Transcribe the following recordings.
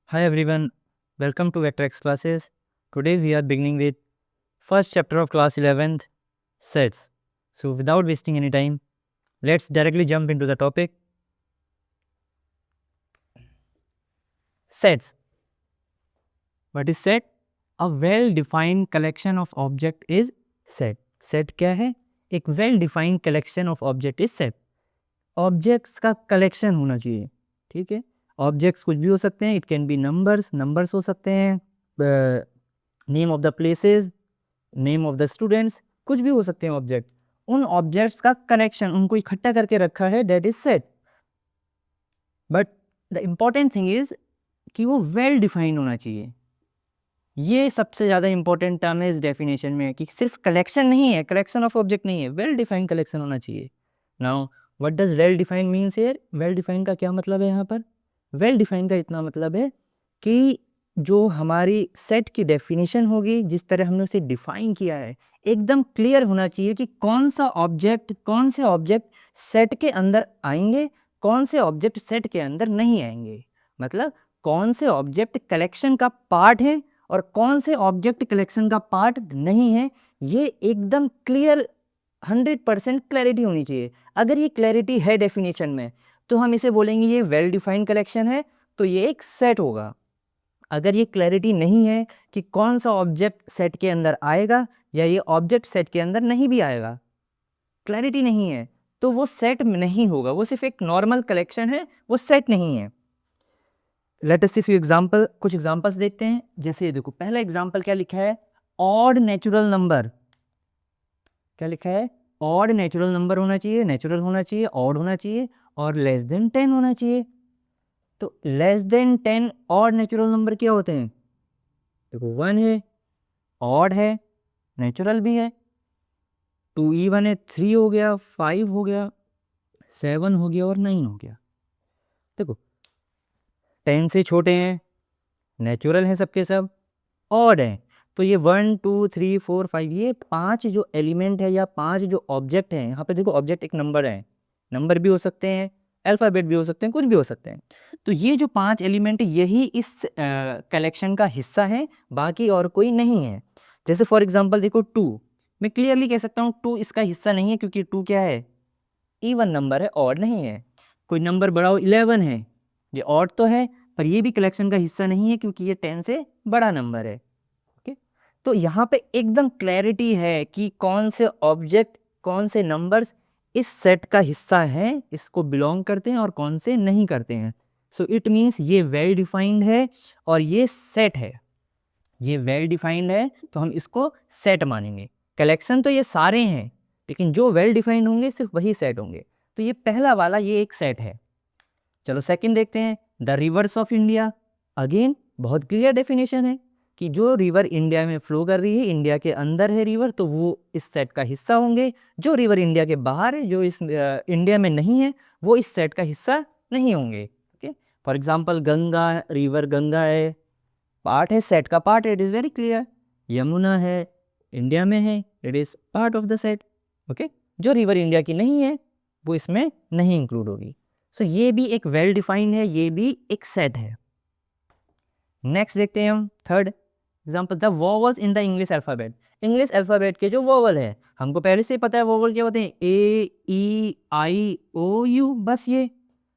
Hi everyone, welcome to Vectrex classes. Today we are beginning with first chapter of class 11th, sets. So without wasting any time, let's directly jump into the topic. Sets. What is set? A well-defined collection of object is set. Set क्या है? एक well-defined collection of object is set. Objects का collection होना चाहिए, ठीक है? Objects कुछ भी हो सकते हैं, it can be numbers हो सकते हैं, name of the places, name of the students, कुछ भी हो सकते हैं ऑब्जेक्ट. उन ऑब्जेक्ट्स का कनेक्शन उनको इकट्ठा करके रखा है, that is set. But the important thing is कि वो वेल डिफाइंड होना चाहिए. ये सबसे ज़्यादा इंपॉर्टेंट टर्म है इस डेफिनेशन में कि सिर्फ कलेक्शन नहीं है, कलेक्शन ऑफ ऑब्जेक्ट नहीं है, वेल डिफाइंड कलेक्शन होना चाहिए. Now what does well defined means here? Well defined का क्या मतलब है यहाँ पर? वेल डिफाइंड का इतना मतलब है कि जो हमारी सेट की डेफिनेशन होगी, जिस तरह हमने उसे डिफाइन किया है, एकदम क्लियर होना चाहिए कि कौन से ऑब्जेक्ट सेट के अंदर आएंगे, कौन से ऑब्जेक्ट सेट के अंदर नहीं आएंगे. मतलब कौन से ऑब्जेक्ट कलेक्शन का पार्ट है और कौन से ऑब्जेक्ट कलेक्शन का पार्ट नहीं है, ये एकदम क्लियर 100% क्लैरिटी होनी चाहिए. अगर ये क्लैरिटी है डेफिनेशन में तो हम इसे बोलेंगे ये वेल डिफाइंड कलेक्शन है, तो ये एक सेट होगा. अगर ये क्लैरिटी नहीं है कि कौन सा ऑब्जेक्ट सेट के अंदर आएगा या ये ऑब्जेक्ट सेट के अंदर नहीं भी आएगा, क्लैरिटी नहीं है, तो वो सेट नहीं होगा, वो सिर्फ एक नॉर्मल कलेक्शन है, वो सेट नहीं है. Late us see few example, कुछ एग्जांपल्स देखते हैं. जैसे ये देखो, पहला एग्जांपल क्या लिखा है? Odd natural number. क्या लिखा है? ऑड नेचुरल नंबर होना चाहिए, नेचुरल होना चाहिए, ऑड होना चाहिए और लेस देन 10 होना चाहिए. तो less than 10 odd natural number क्या होते हैं? देखो 1 है, ऑड है, नेचुरल भी है. 2 इवन है, 3 हो गया, 5 हो गया, 7 हो गया और 9 हो गया. देखो 10 से छोटे हैं, नेचुरल हैं सबके सब, ऑड हैं. तो ये 1 2 3 4 5 ये 5 जो एलिमेंट है या 5 जो ऑब्जेक्ट हैं, यहाँ पे देखो ऑब्जेक्ट एक नंबर है, नंबर भी हो सकते हैं, अल्फ़ाबेट भी हो सकते हैं, कुछ भी हो सकते हैं. तो ये जो 5 एलिमेंट यही इस कलेक्शन का हिस्सा है, बाकी और कोई नहीं है. जैसे फॉर एग्जांपल देखो 2, मैं क्लियरली कह सकता हूँ 2 इसका हिस्सा नहीं है, क्योंकि 2 क्या है? इवन नंबर है, ऑड नहीं है. कोई नंबर बड़ा हो, 11 है, ये ऑड तो है पर ये भी कलेक्शन का हिस्सा नहीं है, क्योंकि ये 10 से बड़ा नंबर है. ओके, तो यहाँ पे एकदम क्लैरिटी है कि कौन से ऑब्जेक्ट, कौन से नंबर्स इस सेट का हिस्सा हैं, इसको बिलोंग करते हैं और कौन से नहीं करते हैं. सो इट मीन्स ये वेल डिफाइंड है और ये सेट है. ये वेल डिफाइंड है तो हम इसको सेट मानेंगे. कलेक्शन तो ये सारे हैं, लेकिन जो वेल डिफाइंड होंगे सिर्फ वही सेट होंगे. तो ये पहला वाला ये एक सेट है. चलो सेकंड देखते हैं, the reverse of India. Again बहुत क्लियर डेफिनेशन है कि जो रिवर इंडिया में फ्लो कर रही है, इंडिया के अंदर है रिवर, तो वो इस सेट का हिस्सा होंगे. जो रिवर इंडिया के बाहर है, जो इस इंडिया में नहीं है, वो इस सेट का हिस्सा नहीं होंगे. Okay, for example Ganga, river Ganga है, पार्ट है, सेट का पार्ट है, it is very clear. Yamuna है, इंडिया में है, it is part of the set. Okay, जो रिवर इंडिया की नहीं है वो इसमें नहीं इंक्लूड होगी. सो ये भी एक वेल डिफाइंड है, ये भी एक सेट है. नेक्स्ट देखते हैं हम third example, the vowels in the English alphabet. English alphabet के जो वोवल है, हमको पहले से पता है वोवल क्या होते हैं, ए ई आई ओ यू, बस ये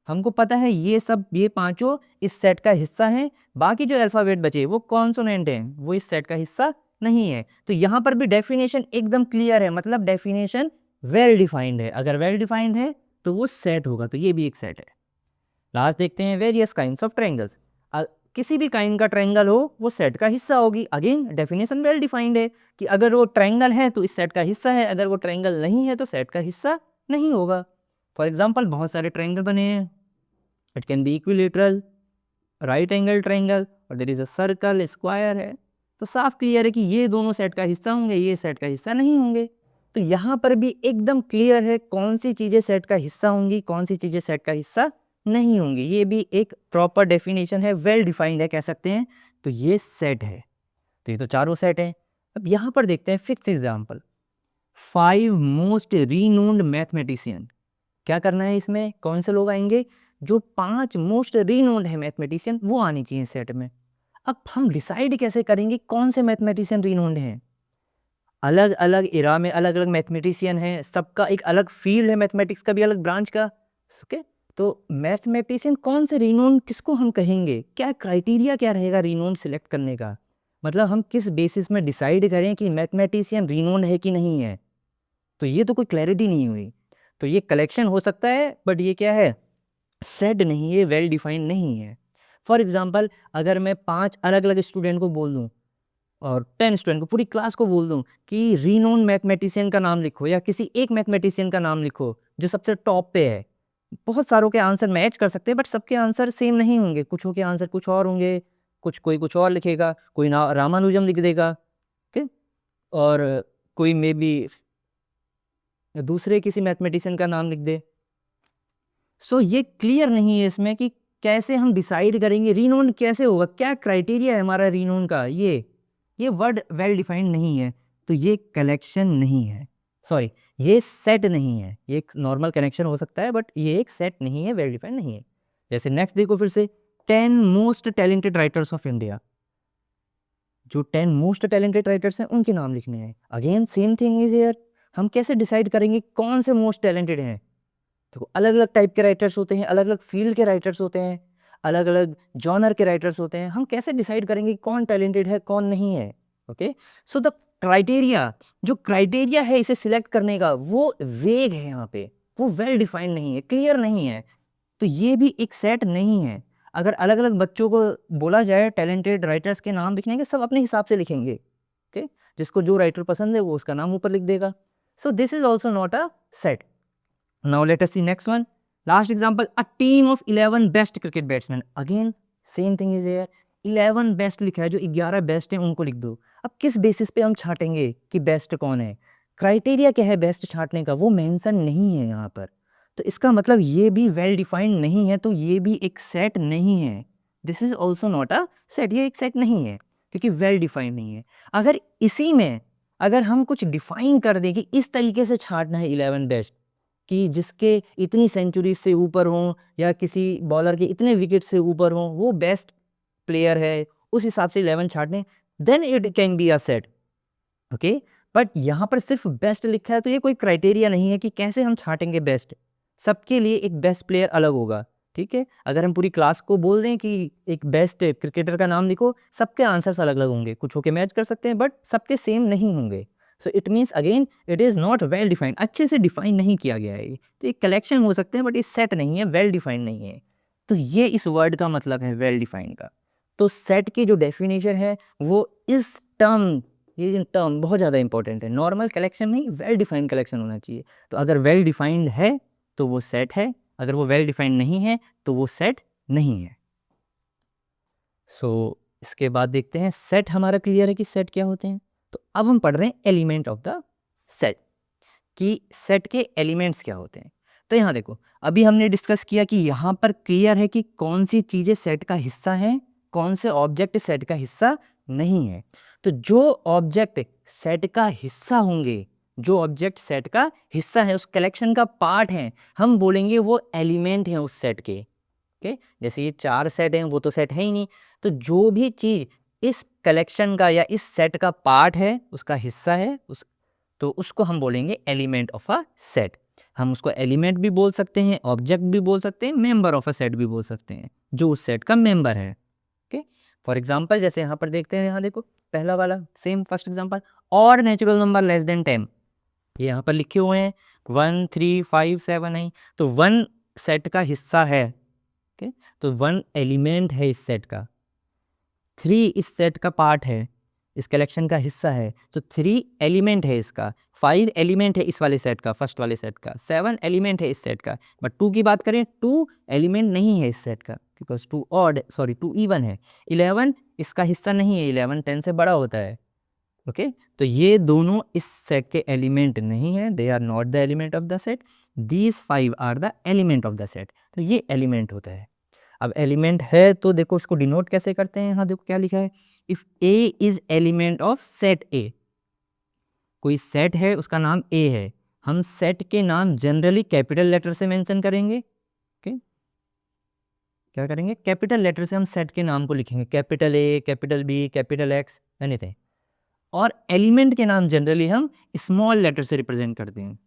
हमको पता है. ये सब, ये पांचों इस सेट का हिस्सा हैं. बाकी जो अल्फ़ाबेट बचे वो कॉन्सोनेंट हैं, वो इस सेट का हिस्सा नहीं है. तो यहाँ पर भी डेफिनेशन एकदम क्लियर है, मतलब डेफिनेशन वेल डिफाइंड है. अगर वेल डिफाइंड है तो वो सेट होगा, तो ये भी एक सेट है. लास्ट देखते हैं, वेरियस काइंड्स ऑफ ट्रायंगल्स. किसी भी काइंड का ट्रायंगल हो वो सेट का हिस्सा होगी. अगेन डेफिनेशन वेल डिफाइंड है कि अगर वो ट्रायंगल है तो इस सेट का हिस्सा है, अगर वो ट्रायंगल नहीं है तो सेट का हिस्सा नहीं होगा. फॉर एग्जांपल बहुत सारे ट्रायंगल बने हैं, it can be equilateral, right angle triangle, और there is a circle, square है. तो साफ क्लियर है कि ये दोनों सेट का हिस्सा होंगे, ये सेट का हिस्सा नहीं होंगे. तो यहाँ पर भी एकदम क्लियर है कौन सी चीज़ें सेट का हिस्सा होंगी, कौन सी चीज़ें सेट का हिस्सा नहीं होंगी. ये भी एक प्रॉपर डेफिनेशन है, वेल डिफाइंड है कह सकते हैं. तो ये सेट है. तो ये तो चारों सेट हैं. अब यहाँ पर देखते हैं fifth example, 5 most renowned mathematician. क्या करना है इसमें, कौन से लोग आएंगे? जो 5 मोस्ट रीनोन्ड है मैथमेटिशियन वो आनी चाहिए सेट में। अब हम डिसाइड कैसे करेंगे कौन से मैथमेटिशियन रीनोन्ड हैं? अलग अलग इरा में अलग अलग मैथमेटिशियन हैं, सबका एक अलग फील्ड है, मैथमेटिक्स का भी अलग ब्रांच का। ओके, तो मैथमेटिशियन कौन से रीनोन्ड किसको हम कहेंगे, क्या क्राइटेरिया क्या रहेगा रीनोन्ड सिलेक्ट करने का? मतलब हम किस बेसिस में डिसाइड करें कि मैथमेटिशियन रीनोन्ड है कि नहीं है? तो ये तो कोई क्लैरिटी नहीं हुई। तो ये कलेक्शन हो सकता है बट ये क्या है, सेट नहीं है, वेल डिफाइंड नहीं है। फॉर एग्जांपल अगर मैं 5 अलग अलग स्टूडेंट को बोल दूं और 10 स्टूडेंट को, पूरी क्लास को बोल दूं कि रीनोन मैथमेटिशियन का नाम लिखो या किसी एक मैथमेटिशियन का नाम लिखो जो सबसे टॉप पे है, बहुत सारों के आंसर मैच कर सकते हैं बट सबके आंसर सेम नहीं होंगे, कुछों के आंसर कुछ और होंगे, कोई कुछ और लिखेगा, कोई ना रामानुजम लिख देगा, ठीक, और कोई मे बी दूसरे किसी मैथमेटिशियन का नाम लिख दे। सो ये क्लियर नहीं है इसमें कि कैसे हम डिसाइड करेंगे रीनोन कैसे होगा, क्या क्राइटेरिया है हमारा रीनोन का। ये वर्ड वेल डिफाइंड नहीं है, तो ये कलेक्शन नहीं है, सॉरी ये सेट नहीं है। ये एक नॉर्मल कनेक्शन हो सकता है बट ये एक सेट नहीं है, वेल डिफाइंड नहीं है। जैसे नेक्स्ट देखो फिर से 10 most talented writers of India, जो 10 मोस्ट टैलेंटेड राइटर्स हैं उनके नाम लिखने हैं। Again same thing is here, हम कैसे डिसाइड करेंगे कौन से मोस्ट टैलेंटेड हैं? देखो अलग अलग टाइप के राइटर्स होते हैं, अलग अलग फील्ड के राइटर्स होते हैं, अलग अलग जॉनर के राइटर्स होते हैं, हम कैसे डिसाइड करेंगे कौन टैलेंटेड है कौन नहीं है? ओके, सो द क्राइटेरिया, जो क्राइटेरिया है इसे सिलेक्ट करने का वो वेग है, यहाँ पे वो वेल डिफाइंड नहीं है, क्लियर नहीं है, तो ये भी एक सेट नहीं है। अगर अलग अलग बच्चों को बोला जाए टैलेंटेड राइटर्स के नाम लिखने के, सब अपने हिसाब से लिखेंगे, ओके, जिसको जो राइटर पसंद है वो उसका नाम ऊपर लिख देगा। So this is also not a set. Now let us see next one. Last example, a team of 11 best cricket batsmen. Again, same thing is here. 11 best लिखा है, जो 11 बेस्ट हैं उनको लिख दो। अब किस बेसिस पे हम छाटेंगे कि बेस्ट कौन है? क्राइटेरिया क्या है बेस्ट छाटने का, वो मेंशन नहीं है यहाँ पर। तो इसका मतलब ये भी वेल डिफाइंड नहीं है, तो ये भी एक सेट नहीं है। This is also not a set, ये एक सेट नहीं है क्योंकि वेल डिफाइंड नहीं है। अगर इसी में अगर हम कुछ डिफाइन कर दें कि इस तरीके से छाटना है 11 बेस्ट, कि जिसके इतनी सेंचुरी से ऊपर हों या किसी बॉलर के इतने विकेट से ऊपर हों, वो बेस्ट प्लेयर है, उस हिसाब से 11 छाटने, then it can be a set. Okay, but यहाँ पर सिर्फ बेस्ट लिखा है तो ये कोई क्राइटेरिया नहीं है कि कैसे हम छाटेंगे बेस्ट। सबके लिए एक बेस्ट प्लेयर अलग होगा, ठीक है। अगर हम पूरी क्लास को बोल दें कि एक बेस्ट क्रिकेटर का नाम लिखो, सबके आंसर्स अलग अलग होंगे, कुछ होके मैच कर सकते हैं बट सबके सेम नहीं होंगे। सो it means again it is not well defined, अच्छे से डिफाइन नहीं किया गया है। तो एक कलेक्शन हो सकते हैं बट ये सेट नहीं है, वेल डिफाइंड नहीं है। तो ये इस वर्ड का मतलब है वेल डिफाइंड का। तो सेट की जो डेफिनेशन है वो इस टर्म, ये टर्म बहुत ज़्यादा इंपॉर्टेंट है। नॉर्मल कलेक्शन नहीं, वेल डिफाइंड कलेक्शन होना चाहिए। तो अगर वेल डिफाइंड है तो वो सेट है, अगर वो वेल डिफाइंड नहीं है तो वो सेट नहीं है। सो इसके बाद देखते हैं, सेट हमारा क्लियर है कि सेट क्या होते हैं। तो अब हम पढ़ रहे हैं एलिमेंट ऑफ द सेट, कि सेट के एलिमेंट्स क्या होते हैं। तो यहाँ देखो, अभी हमने डिस्कस किया कि यहाँ पर क्लियर है कि कौन सी चीज़ें सेट का हिस्सा हैं, कौन से ऑब्जेक्ट सेट का हिस्सा नहीं है। तो जो ऑब्जेक्ट सेट का हिस्सा होंगे, जो ऑब्जेक्ट सेट का हिस्सा है, उस कलेक्शन का पार्ट है, हम बोलेंगे वो एलिमेंट हैं उस सेट के। ओके, जैसे ये 4 सेट हैं, वो तो सेट है ही नहीं। तो जो भी चीज़ इस कलेक्शन का या इस सेट का पार्ट है, उसका हिस्सा है, तो उसको हम बोलेंगे एलिमेंट ऑफ अ सेट। हम उसको एलिमेंट भी बोल सकते हैं, ऑब्जेक्ट भी बोल सकते हैं, मेंबर ऑफ अ सेट भी बोल सकते हैं, जो उस सेट का मेंबर है। ओके, फॉर एग्जांपल जैसे यहाँ पर देखते हैं, यहाँ देखो पहला वाला सेम फर्स्ट एग्जांपल, और नेचुरल नंबर लेस देन 10, ये यहाँ पर लिखे हुए हैं 1 3 5 7 9, तो 1 सेट का हिस्सा है। ओके, तो 1 एलिमेंट है इस सेट का, 3 इस सेट का पार्ट है, इस कलेक्शन का हिस्सा है, तो 3 एलिमेंट है इसका, 5 एलिमेंट है इस वाले सेट का, फर्स्ट वाले सेट का, 7 एलिमेंट है इस सेट का। बट 2 की बात करें, 2 एलिमेंट नहीं है इस सेट का, बिकॉज 2 ऑड, सॉरी 2 इवन है। 11 इसका हिस्सा नहीं है, 11 10 से बड़ा होता है। ओके, तो ये दोनों इस सेट के एलिमेंट नहीं है, they are not the element of the set. These 5 are the element of the set. तो ये एलिमेंट होता है। अब एलिमेंट है तो देखो इसको डिनोट कैसे करते हैं, यहाँ देखो क्या लिखा है, if A is element of set ए, कोई सेट है उसका नाम ए है, हम सेट के नाम जनरली कैपिटल लेटर से मेंशन करेंगे। ओके, क्या करेंगे, कैपिटल लेटर से हम सेट के नाम को लिखेंगे, capital A, capital B, capital X, anything. और एलिमेंट के नाम जनरली हम स्मॉल लेटर से रिप्रेजेंट करते हैं।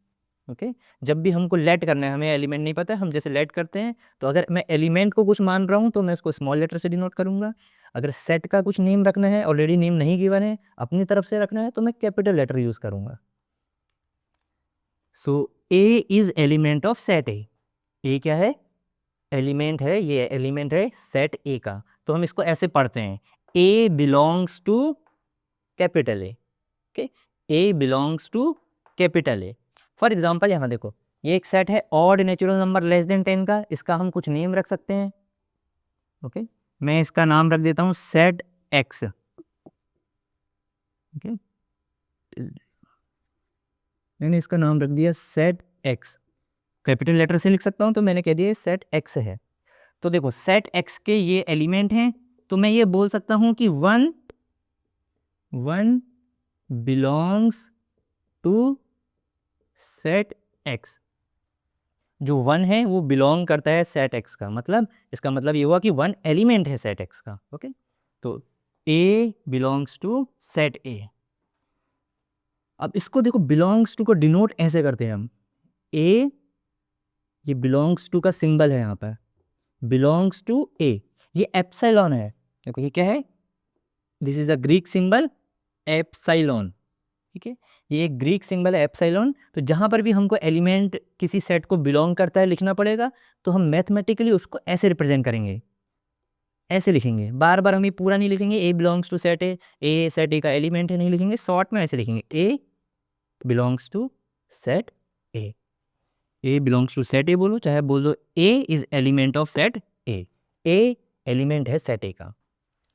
ओके, जब भी हमको लेट करना है, हमें एलिमेंट नहीं पता, हम जैसे लेट करते हैं, तो अगर मैं एलिमेंट को कुछ मान रहा हूँ तो मैं उसको स्मॉल लेटर से डिनोट करूंगा। अगर सेट का कुछ नेम रखना है, ऑलरेडी नेम नहीं गिवन है, अपनी तरफ से रखना है, तो मैं कैपिटल लेटर यूज करूंगा। So A is element of set A. A क्या है, एलिमेंट है, ये एलिमेंट है सेट ए का। तो हम इसको ऐसे पढ़ते हैं, A belongs to capital A. Okay, A belongs to capital A. For example यहाँ देखो, ये एक सेट है odd natural number less than 10 का, इसका हम कुछ नेम रख सकते हैं। ओके, मैं इसका नाम रख देता हूँ सेट एक्स। ओके, मैंने इसका नाम रख दिया सेट एक्स, कैपिटल लेटर से लिख सकता हूँ, तो मैंने कह दिया सेट एक्स है। तो देखो सेट एक्स के ये एलिमेंट हैं, तो मैं ये बोल सकता हूँ कि one belongs to set X. जो वन है वो बिलोंग करता है सेट एक्स का, मतलब इसका मतलब ये हुआ कि वन एलिमेंट है सेट एक्स का। ओके, तो ए बिलोंग्स टू सेट ए। अब इसको देखो, बिलोंग्स टू को डिनोट ऐसे करते हैं हम, ए, ये बिलोंग्स टू का सिंबल है यहाँ पर, बिलोंग्स टू ए, ये एप्सिलॉन है। देखो ये क्या है, this is a Greek symbol epsilon. ठीक है, ये एक ग्रीक सिंबल है एप्सिलॉन। तो जहाँ पर भी हमको एलिमेंट किसी सेट को बिलोंग करता है लिखना पड़ेगा, तो हम मैथमेटिकली उसको ऐसे रिप्रेजेंट करेंगे, ऐसे लिखेंगे। बार बार हम ये पूरा नहीं लिखेंगे, A belongs to set A set A का एलिमेंट है, नहीं लिखेंगे, शॉर्ट में ऐसे लिखेंगे, A belongs to set A belongs to set A बोलो, चाहे बोल दो A is element of set A element है सेट ए का।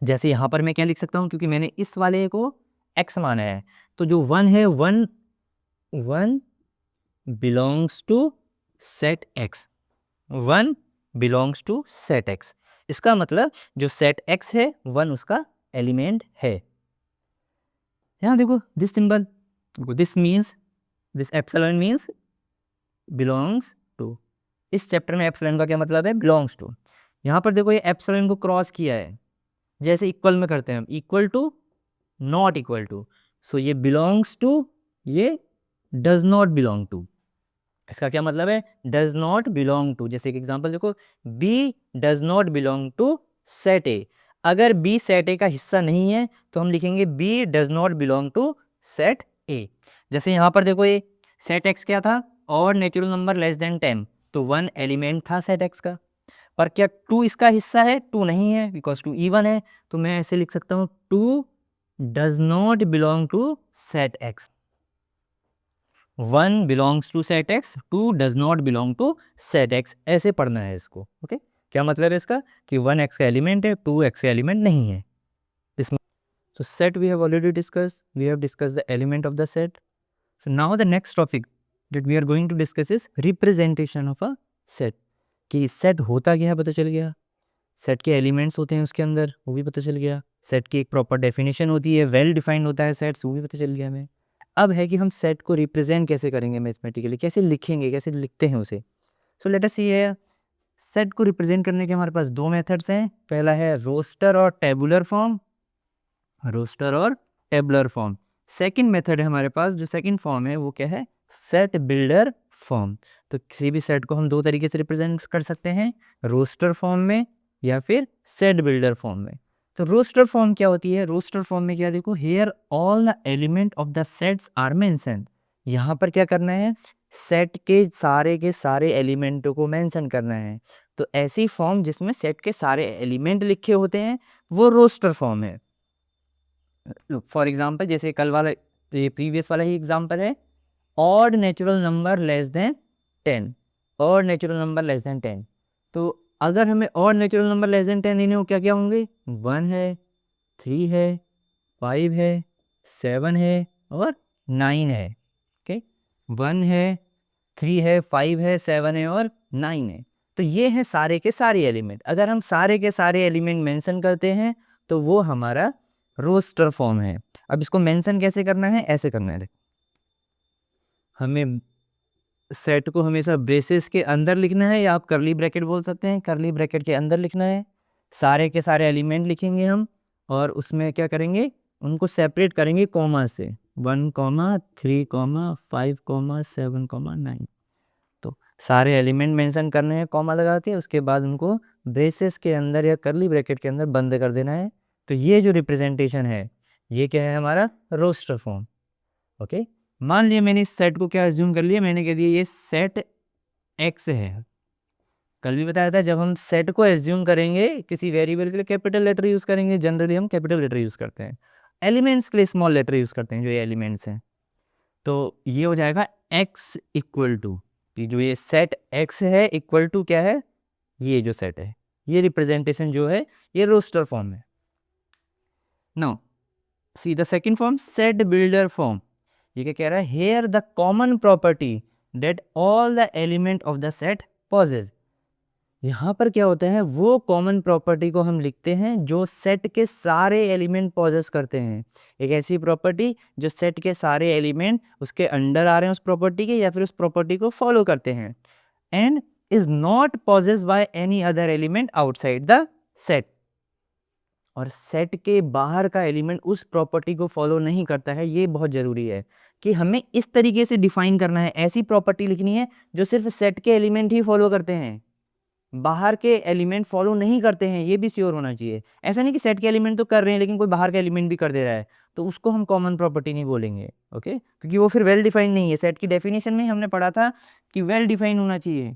जैसे यहाँ पर मैं क्या लिख सकता हूँ, क्योंकि मैंने इस वाले को एक्स माना है, तो जो वन है, one belongs to set X, one belongs to set X. इसका मतलब जो सेट एक्स है, वन उसका एलिमेंट है। यहाँ देखो this symbol, this means, this epsilon means belongs to. इस चैप्टर में एप्सिलॉन का क्या मतलब है, बिलोंग्स टू। यहाँ पर देखो ये एप्सिलॉन को क्रॉस किया है, जैसे इक्वल में करते हैं हम, equal to, not equal to. So ये बिलोंग्स टू, ये डज नॉट बिलोंग टू। इसका क्या मतलब है, डज नॉट बिलोंग टू। जैसे एक एग्जांपल देखो, B does not belong to set A. अगर बी सेट ए का हिस्सा नहीं है, तो हम लिखेंगे B does not belong to set A. जैसे यहाँ पर देखो, ये सेट एक्स क्या था, और नेचुरल नंबर लेस देन 10, तो वन एलिमेंट था सेट एक्स का। पर क्या टू इसका हिस्सा है, टू नहीं है, बिकॉज टू इवन है। तो मैं ऐसे लिख सकता हूँ, two does not belong to set X, one belongs to set X, two does not belong to set X. ऐसे पढ़ना है इसको। ओके, क्या मतलब है इसका, कि वन एक्स का एलिमेंट है, टू एक्स का एलिमेंट नहीं है इसमें। So set we have already discussed. We have discussed the element of the set. So now the next topic that we are going to discuss is representation of a set. कि set होता क्या है पता चल गया, set के elements होते हैं उसके अंदर, वो भी पता चल गया, सेट की एक प्रॉपर डेफिनेशन होती है, वेल डिफाइंड होता है सेट्स, वो भी पता चल गया हमें। अब है कि हम सेट को रिप्रेजेंट कैसे करेंगे मैथमेटिकली, कैसे लिखेंगे, कैसे लिखते हैं उसे। सो लेट अस सी है, सेट को रिप्रेजेंट करने के हमारे पास दो मेथड्स हैं। पहला है रोस्टर और टेबुलर फॉर्म, रोस्टर और टेबुलर फॉर्म। सेकंड मेथड है हमारे पास, जो सेकंड फॉर्म है वो क्या है, सेट बिल्डर फॉर्म। तो किसी भी सेट को हम दो तरीके से रिप्रेजेंट कर सकते हैं, रोस्टर फॉर्म में या फिर सेट बिल्डर फॉर्म में। तो रोस्टर फॉर्म क्या होती है, रोस्टर फॉर्म में क्या, देखो, here all the element of the sets are mentioned. यहाँ पर क्या करना है, सेट के सारे एलिमेंटों को मेंशन करना है। तो ऐसी फॉर्म जिसमें सेट के सारे एलिमेंट लिखे होते हैं, वो रोस्टर फॉर्म है। फॉर एग्जाम्पल, जैसे कल वाला, ये प्रीवियस वाला ही एग्जाम्पल है, odd natural number less than 10, odd natural number less than 10। तो अगर हमें odd natural number less than 10 देने हो, क्या क्या होंगे, 1 है, 3 है, 5 है, 7 है और 9 है। ओके, 1 है, 3 है, 5 है, 7 है और 9 है। तो ये हैं सारे के सारे एलिमेंट। अगर हम सारे के सारे एलिमेंट मेंशन करते हैं, तो वो हमारा रोस्टर फॉर्म है। अब इसको मेंशन कैसे करना है, ऐसे करना है, हमें सेट को हमेशा ब्रेसेस के अंदर लिखना है, या आप करली ब्रैकेट बोल सकते हैं, करली ब्रैकेट के अंदर लिखना है। सारे के सारे एलिमेंट लिखेंगे हम, और उसमें क्या करेंगे, उनको सेपरेट करेंगे कॉमा से, 1, 3, 5, 7, 9। तो सारे एलिमेंट मेंशन करने हैं कॉमा लगा के, उसके बाद उनको ब्रेसेस के अंदर या करली ब्रैकेट के अंदर बंद कर देना है। तो ये जो रिप्रेजेंटेशन है, ये क्या है, हमारा रोस्टर फॉर्म। ओके, मान लिया मैंने इस सेट को क्या एज्यूम कर लिया, मैंने कह दिया ये सेट एक्स है। कल भी बताया था, जब हम सेट को एज्यूम करेंगे किसी वेरिएबल के लिए कैपिटल लेटर यूज़ करेंगे, जनरली हम कैपिटल लेटर यूज़ करते हैं। एलिमेंट्स के लिए स्मॉल लेटर यूज़ करते हैं, जो ये एलिमेंट्स हैं। तो ये हो जाएगा x इक्वल टू, जो ये सेट x है इक्वल टू क्या है, ये जो सेट है, ये रिप्रेजेंटेशन जो है ये रोस्टर फॉर्म है। Now see the second form, set builder form. ये क्या कह रहा है, here the common property that all the element of the set possess. यहाँ पर क्या होता है, वो कॉमन प्रॉपर्टी को हम लिखते हैं जो सेट के सारे एलिमेंट पॉजेस करते हैं। एक ऐसी प्रॉपर्टी जो सेट के सारे एलिमेंट उसके अंडर आ रहे हैं उस प्रॉपर्टी के, या फिर उस प्रॉपर्टी को फॉलो करते हैं, and is not possess by any other element outside the set. और सेट के बाहर का एलिमेंट उस प्रॉपर्टी को फॉलो नहीं करता है। ये बहुत ज़रूरी है कि हमें इस तरीके से डिफाइन करना है, ऐसी प्रॉपर्टी लिखनी है जो सिर्फ सेट के एलिमेंट ही फॉलो करते हैं, बाहर के एलिमेंट फॉलो नहीं करते हैं। ये भी श्योर होना चाहिए। ऐसा नहीं कि सेट के एलिमेंट तो कर रहे हैं लेकिन कोई बाहर का एलिमेंट भी कर दे रहा है, तो उसको हम कॉमन प्रॉपर्टी नहीं बोलेंगे। ओके, क्योंकि वो फिर वेल डिफाइंड नहीं है। सेट की डेफिनेशन में हमने पढ़ा था कि वेल डिफाइंड होना चाहिए,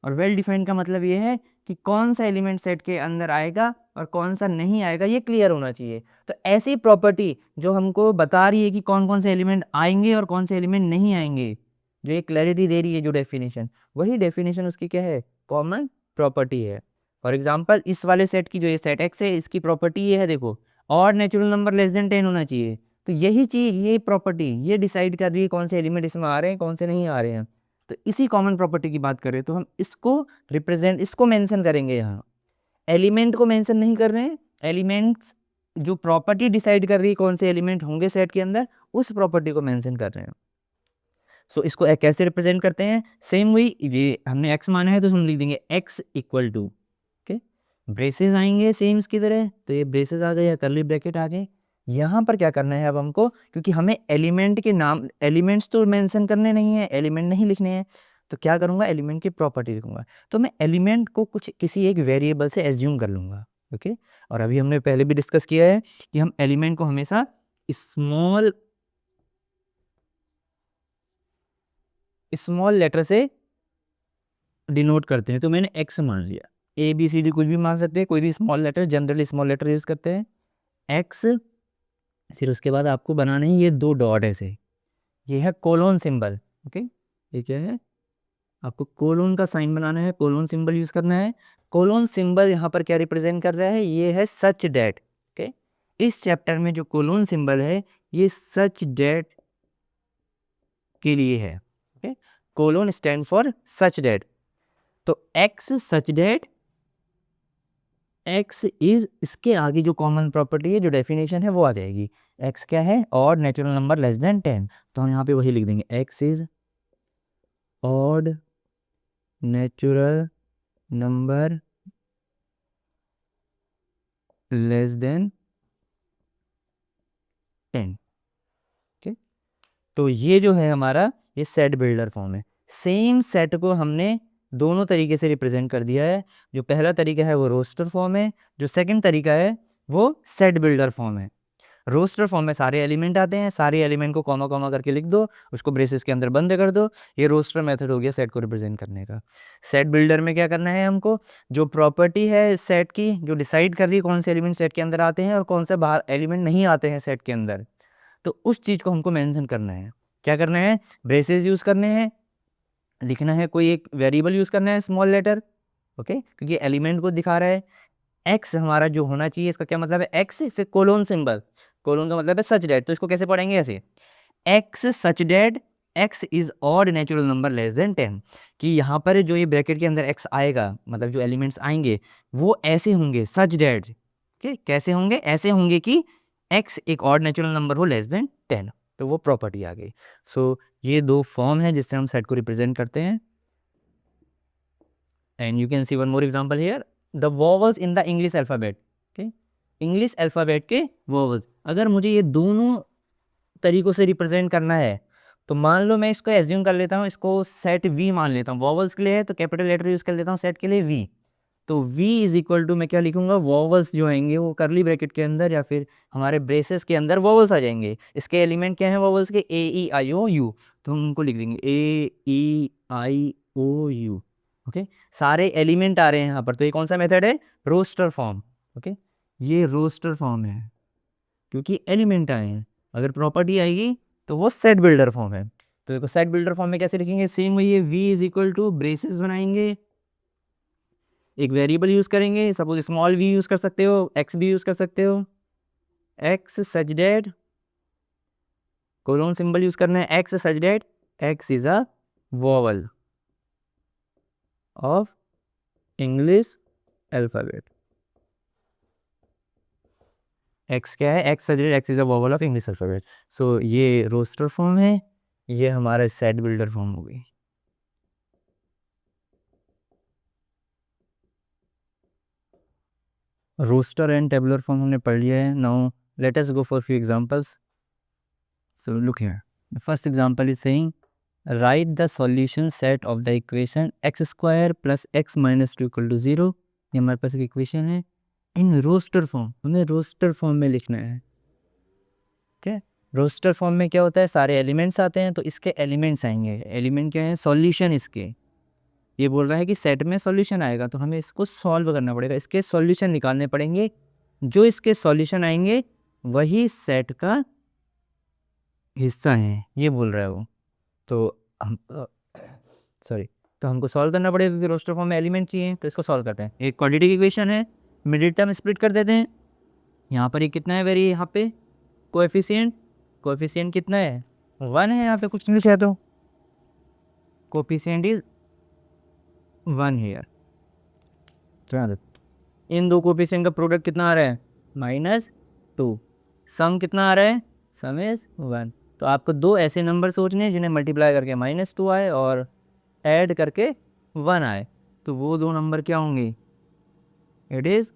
और वेल डिफाइंड का मतलब ये है कि कौन सा एलिमेंट सेट के अंदर आएगा और कौन सा नहीं आएगा, ये क्लियर होना चाहिए। तो ऐसी प्रॉपर्टी जो हमको बता रही है कि कौन कौन से एलिमेंट आएंगे और कौन से एलिमेंट नहीं आएंगे, जो ये क्लैरिटी दे रही है, जो डेफिनेशन, वही डेफिनेशन उसकी क्या है, कॉमन प्रॉपर्टी है। फॉर एग्जाम्पल इस वाले सेट की, जो ये सेट एक्स है, इसकी प्रॉपर्टी ये है, देखो, और नेचुरल नंबर लेस देन 10 होना चाहिए। तो यही चीज़, ये प्रॉपर्टी ये डिसाइड कर रही है कौन से एलिमेंट इसमें आ रहे हैं, कौन से नहीं आ रहे हैं। तो इसी कॉमन प्रॉपर्टी की बात करें तो हम इसको रिप्रेजेंट, इसको मेंशन करेंगे। यहाँ एलिमेंट को मेंशन नहीं कर रहे हैं, एलिमेंट्स जो प्रॉपर्टी डिसाइड कर रही है कौन से एलिमेंट होंगे सेट के अंदर, उस प्रॉपर्टी को मेंशन कर रहे हैं। सो इसको कैसे रिप्रेजेंट करते हैं, सेम वही, ये हमने x माना है तो हम लिख देंगे x equal to, okay, braces आएंगे सेम इसकी तरह, तो ये ब्रेसेस आ गए या करली ब्रैकेट आ गए। यहाँ पर क्या करना है अब हमको, क्योंकि हमें एलिमेंट के नाम, एलिमेंट्स तो मेंशन करने नहीं है, एलिमेंट नहीं लिखने हैं, तो क्या करूँगा, एलिमेंट की प्रॉपर्टी लिखूंगा। तो मैं एलिमेंट को कुछ किसी एक वेरिएबल से एज्यूम कर लूँगा। ओके, और अभी हमने पहले भी डिस्कस किया है कि हम एलिमेंट को हमेशा स्मॉल लेटर से डिनोट करते हैं। तो मैंने x मान लिया, ABCD कुछ भी मान सकते हैं, कोई भी small letter, generally small letter use करते हैं, x। फिर उसके बाद आपको बनाने हैं ये 2 डॉट ऐसे, ये है कोलोन सिंबल। ओके, ये क्या है, आपको कोलोन का साइन बनाना है, कोलोन सिंबल यूज़ करना है। कोलोन सिंबल यहाँ पर क्या रिप्रेजेंट कर रहा है, ये है सच डेट। ओके, इस चैप्टर में जो कोलोन सिंबल है ये सच डेट के लिए है। Okay, colon stand for such that. तो x such that, x is, इसके आगे जो कॉमन प्रॉपर्टी है, जो डेफिनेशन है, वो आ जाएगी। x क्या है, odd natural number less than 10, तो हम यहाँ पे वही लिख देंगे, x is odd natural number less than 10। Okay, तो ये जो है हमारा, ये सेट बिल्डर फॉर्म है। सेम सेट को हमने दोनों तरीके से रिप्रेजेंट कर दिया है। जो पहला तरीका है वो रोस्टर फॉर्म है, जो सेकंड तरीका है वो सेट बिल्डर फॉर्म है। रोस्टर फॉर्म में सारे एलिमेंट आते हैं, सारे एलिमेंट को कॉमा कॉमा करके लिख दो, उसको ब्रेसेस के अंदर बंद कर दो। ये रोस्टर मेथड हो गया सेट को रिप्रेजेंट करने का। सेट बिल्डर में क्या करना है हमको, जो प्रॉपर्टी है सेट की, जो डिसाइड कर रही है कौन से एलिमेंट सेट के अंदर आते हैं और कौन से बाहर एलिमेंट नहीं आते हैं सेट के अंदर, तो उस चीज़ को हमको मेंशन करना है। क्या करना है, ब्रेसेस यूज़ करने हैं, लिखना है कोई एक वेरिएबल यूज़ करना है स्मॉल लेटर। ओके, क्योंकि एलिमेंट को दिखा रहा है। एक्स हमारा जो होना चाहिए, इसका क्या मतलब है, एक्स फिर कोलोन सिंबल, कोलोन का मतलब है सच डेट, तो इसको कैसे पढ़ेंगे, ऐसे, X such that x is odd natural number less than 10, कि यहाँ पर जो ये ब्रैकेट के अंदर एक्स आएगा, मतलब जो एलिमेंट्स आएंगे वो ऐसे होंगे, सच डेट। कैसे होंगे, ऐसे होंगे कि एक्स एक ऑड नेचुरल नंबर हो लेस देन 10। तो वो प्रॉपर्टी आ गई। सो ये दो फॉर्म है जिससे हम सेट को रिप्रेजेंट करते हैं। And you can see one more example here, the vowels in the English alphabet. Okay, English alphabet के वोवल्स, अगर मुझे ये दोनों तरीक़ों से रिप्रेजेंट करना है तो मान लो मैं इसको एज्यूम कर लेता हूँ, इसको सेट वी मान लेता हूँ। वोवल्स के लिए है तो कैपिटल लेटर यूज़ कर लेता हूँ, सेट के लिए वी। तो v इज इक्वल टू मैं क्या लिखूंगा, वोवल्स जो आएंगे वो करली ब्रैकेट के अंदर या फिर हमारे ब्रेसेस के अंदर वोवल्स आ जाएंगे। इसके एलिमेंट क्या हैं वोवल्स के, ए ई आई ओ यू, तो हम उनको लिख देंगे ए ई आई ओ यू। ओके, सारे एलिमेंट आ रहे हैं यहाँ पर, तो ये कौन सा मेथड है, रोस्टर फॉर्म। ओके, ये रोस्टर फॉर्म है क्योंकि एलिमेंट आए हैं। अगर प्रॉपर्टी आएगी तो वो सेट बिल्डर फॉर्म है। तो देखो सेट बिल्डर फॉर्म में कैसे लिखेंगे, सेम वही है, v is equal to braces बनाएंगे, एक वेरिएबल यूज करेंगे, सपोज स्मॉल v यूज कर सकते हो, x भी यूज कर सकते हो, x such that, colon symbol use करना है, x such that x is a vowel of English alphabet. x क्या है, x such that x is a vowel of English alphabet. So ये रोस्टर फॉर्म है, ये हमारा सेट बिल्डर फॉर्म हो गई। रोस्टर एंड टेबुलर फॉर्म हमने पढ़ लिया है। Now let us go for few examples. So look here, the first example is saying write the solution set of the equation X square plus X minus two equal to 0। ये हमारे पास एक equation है in roster form, हमें roster form में लिखना है। ठीक, रोस्टर फॉर्म में क्या होता है, सारे एलिमेंट्स आते हैं तो इसके एलिमेंट्स आएंगे। एलिमेंट क्या है, सॉल्यूशन। इसके ये बोल रहा है कि सेट में सॉल्यूशन आएगा तो हमें इसको सॉल्व करना पड़ेगा, इसके सॉल्यूशन निकालने पड़ेंगे। जो इसके सॉल्यूशन आएंगे वही सेट का हिस्सा है, ये बोल रहा है वो। तो हम सॉरी, तो हमको सॉल्व करना पड़ेगा क्योंकि रोस्टर फॉर्म में एलिमेंट चाहिए। तो इसको सॉल्व करते हैं। एक क्वाड्रेटिक इक्वेशन है, मिडिल टर्म स्प्लिट कर देते हैं। यहाँ पर ये कितना है वेरी, यहाँ पे कोएफिशिएंट, कोएफिशिएंट कितना है 1 है, यहाँ पे कुछ नहीं लिखा है तो कोएफिशिएंट इज 1 हियर। इन दो कोएफिशिएंट का प्रोडक्ट कितना आ रहा है -2, सम कितना आ रहा है, सम इज 1। तो आपको दो ऐसे नंबर सोचने हैं जिन्हें मल्टीप्लाई करके -2 आए और ऐड करके 1 आए। तो वो दो नंबर क्या होंगे, इट इज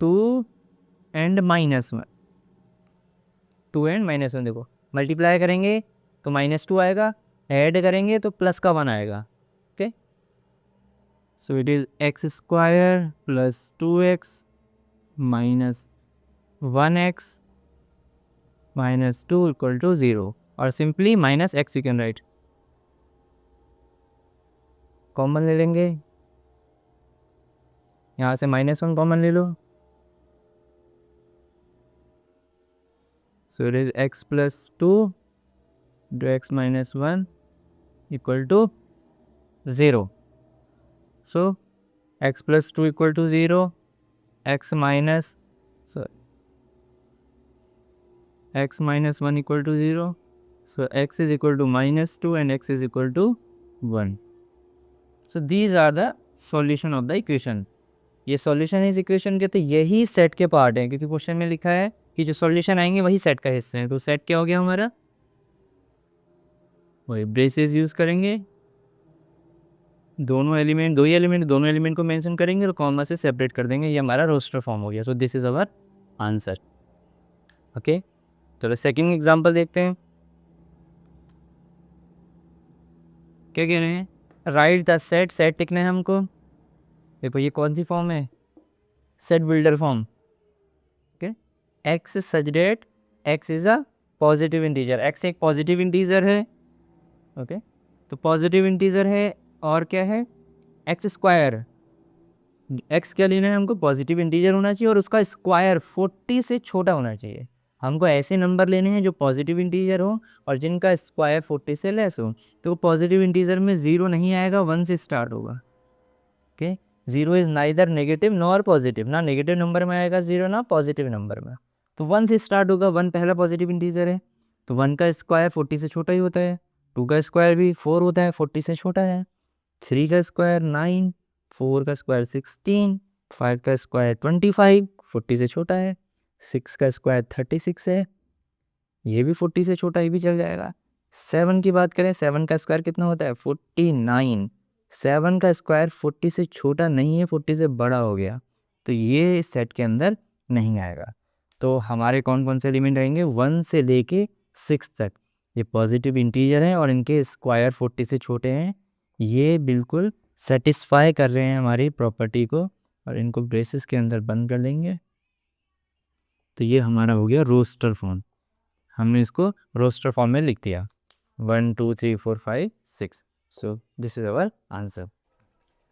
2 एंड -1। 2 एंड -1, देखो मल्टीप्लाई करेंगे तो -2 आएगा, ऐड करेंगे तो प्लस का 1 आएगा। Okay, so it is x square plus 2x minus 1x -2 equal to 0, और simply -x you can write, common ले लेंगे, यहाँ से -1 कॉमन ले लो। So it is x plus 2 into x minus 1 equal to 0. So x plus 2 equal to 0, x minus x minus 1 equal to 0. So x is equal to -2 and x is equal to 1. So these are the solution of the equation. ये solution इस equation के, तो यही set के part हैं क्योंकि question में लिखा है कि जो सॉल्यूशन आएंगे वही सेट का हिस्सा है। तो सेट क्या हो गया हमारा, वही ब्रेसेस यूज़ करेंगे, दोनों एलिमेंट, दो ही एलिमेंट, दोनों एलिमेंट को मेंशन करेंगे और कॉमा से सेपरेट कर देंगे। ये हमारा रोस्टर फॉर्म हो गया। So this is our answer. Okay, चलो सेकंड एग्जांपल देखते हैं। क्या कह रहे हैं, राइट द सेट, सेट लिखना है हमको। देखो ये कौन सी फॉर्म है, set builder form. Okay, X such that X is a positive integer, x एक पॉजिटिव इंटीजर है। ओके, तो पॉजिटिव इंटीजर है और क्या है, एक्स स्क्वायर, एक्स क्या लेना है हमको, पॉजिटिव इंटीजर होना चाहिए और उसका स्क्वायर 40 से छोटा होना चाहिए। हमको ऐसे नंबर लेने हैं जो पॉजिटिव इंटीजर हो और जिनका स्क्वायर 40 से लेस हो। तो पॉजिटिव इंटीजर में 0 नहीं आएगा, 1 से स्टार्ट होगा। Okay, 0 is neither negative nor positive, ना नेगेटिव नंबर में आएगा 0 ना पॉजिटिव नंबर में। तो 1 से स्टार्ट होगा, 1 पहला पॉजिटिव इंटीजर है तो 1 का स्क्वायर 40 से छोटा ही होता है। 2 का स्क्वायर भी 4 होता है, 40 से छोटा है। 3 का स्क्वायर 9, 4 का स्क्वायर 16, 5 का स्क्वायर 25, 40 से छोटा है। 6 का स्क्वायर 36 है, ये भी 40 से छोटा, ये भी चल जाएगा। 7 की बात करें, 7 का स्क्वायर कितना होता है 49। 7 का स्क्वायर 40 से छोटा नहीं है, 40 से बड़ा हो गया, तो ये इस सेट के अंदर नहीं आएगा। तो हमारे कौन कौन से एलिमेंट रहेंगे 1 से लेके 6 तक, ये पॉजिटिव इंटीजर हैं और इनके स्क्वायर 40 से छोटे हैं, ये बिल्कुल सेटिस्फाई कर रहे हैं हमारी प्रॉपर्टी को, और इनको ब्रेसेस के अंदर बंद कर देंगे। तो ये हमारा हो गया रोस्टर फॉर्म, हमने इसको रोस्टर फॉर्म में लिख दिया 1 2 3 4 5 6। So this is our answer.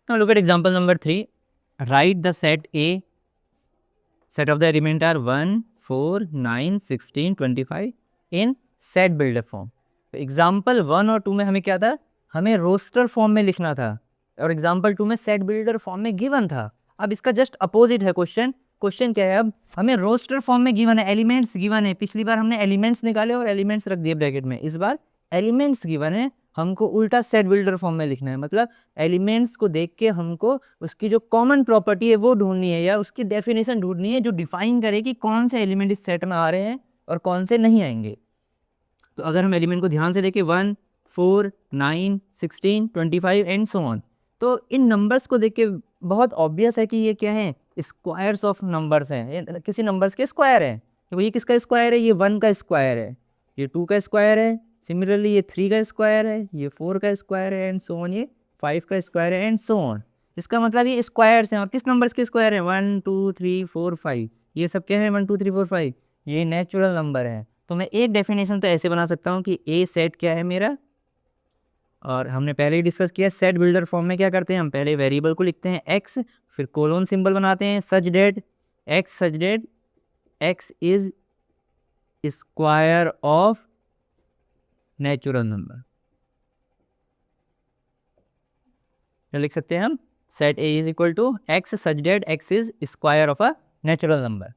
Now look at example number 3। Right the set A, set of the element are 1 4 9 16 25 in set builder form। Example 1 और 2 में हमें क्या था, हमें रोस्टर फॉर्म में लिखना था, और एग्जाम्पल 2 में सेट बिल्डर फॉर्म में गिवन था। अब इसका जस्ट अपोजिट है क्वेश्चन। क्वेश्चन क्या है, अब हमें रोस्टर फॉर्म में गिवन है, एलिमेंट्स गिवन है। पिछली बार हमने एलिमेंट्स निकाले और एलिमेंट्स रख दिए ब्रैकेट में, इस बार एलिमेंट्स गिवन है, हमको उल्टा सेट बिल्डर फॉर्म में लिखना है। मतलब एलिमेंट्स को देख के हमको उसकी जो कॉमन प्रॉपर्टी है वो ढूंढनी है, या उसकी डेफिनेशन ढूंढनी है जो डिफाइन करे कि कौन से एलिमेंट इस सेट में आ रहे हैं और कौन से नहीं आएंगे। तो अगर हम एलिमेंट को ध्यान से देखें 1 4 9 16 25 एंड सो ऑन, तो इन नंबर्स को देख के बहुत ऑब्वियस है कि ये क्या है, स्क्वायर्स ऑफ नंबर्स हैं, ये किसी नंबर्स के स्क्वायर है। तो ये किसका स्क्वायर है, ये 1 का स्क्वायर है, ये 2 का स्क्वायर है, सिमिलरली ये 3 का स्क्वायर है, ये 4 का स्क्वायर है एंड सो ऑन, ये 5 का स्क्वायर है एंड सो ऑन। इसका मतलब ये स्क्वायर्स हैं, और किस नंबर्स के स्क्वायर है 1 2 3 4 5, ये सब क्या है 1 2 3 4 5, ये नेचुरल नंबर है। तो मैं एक डेफिनेशन तो ऐसे बना सकता हूँ कि ए सेट क्या है मेरा, और हमने पहले ही डिस्कस किया सेट बिल्डर फॉर्म में क्या करते हैं, हम पहले वेरिएबल को लिखते हैं एक्स, फिर कोलोन सिंबल बनाते हैं such that x is square of natural number. क्या लिख सकते हैं हम, set A is equal to x such that x is square of a natural number.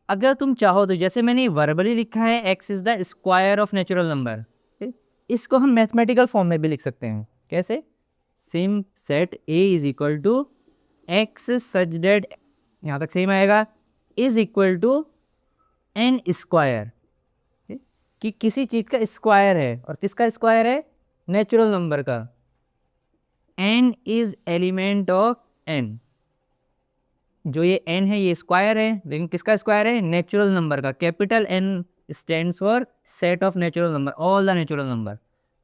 अगर तुम चाहो तो जैसे मैंने वर्बली लिखा है x is the square of natural number, इसको हम मैथमेटिकल फॉर्म में भी लिख सकते हैं। कैसे, same set A is equal to x such that, यहाँ तक सेम आएगा, is equal to N square, कि किसी चीज़ का स्क्वायर है, और किसका स्क्वायर है, नेचुरल नंबर का। N is element of N, जो ये n है ये स्क्वायर है, लेकिन किसका स्क्वायर है, नेचुरल नंबर का। Capital N stands for set of natural number, all the natural number.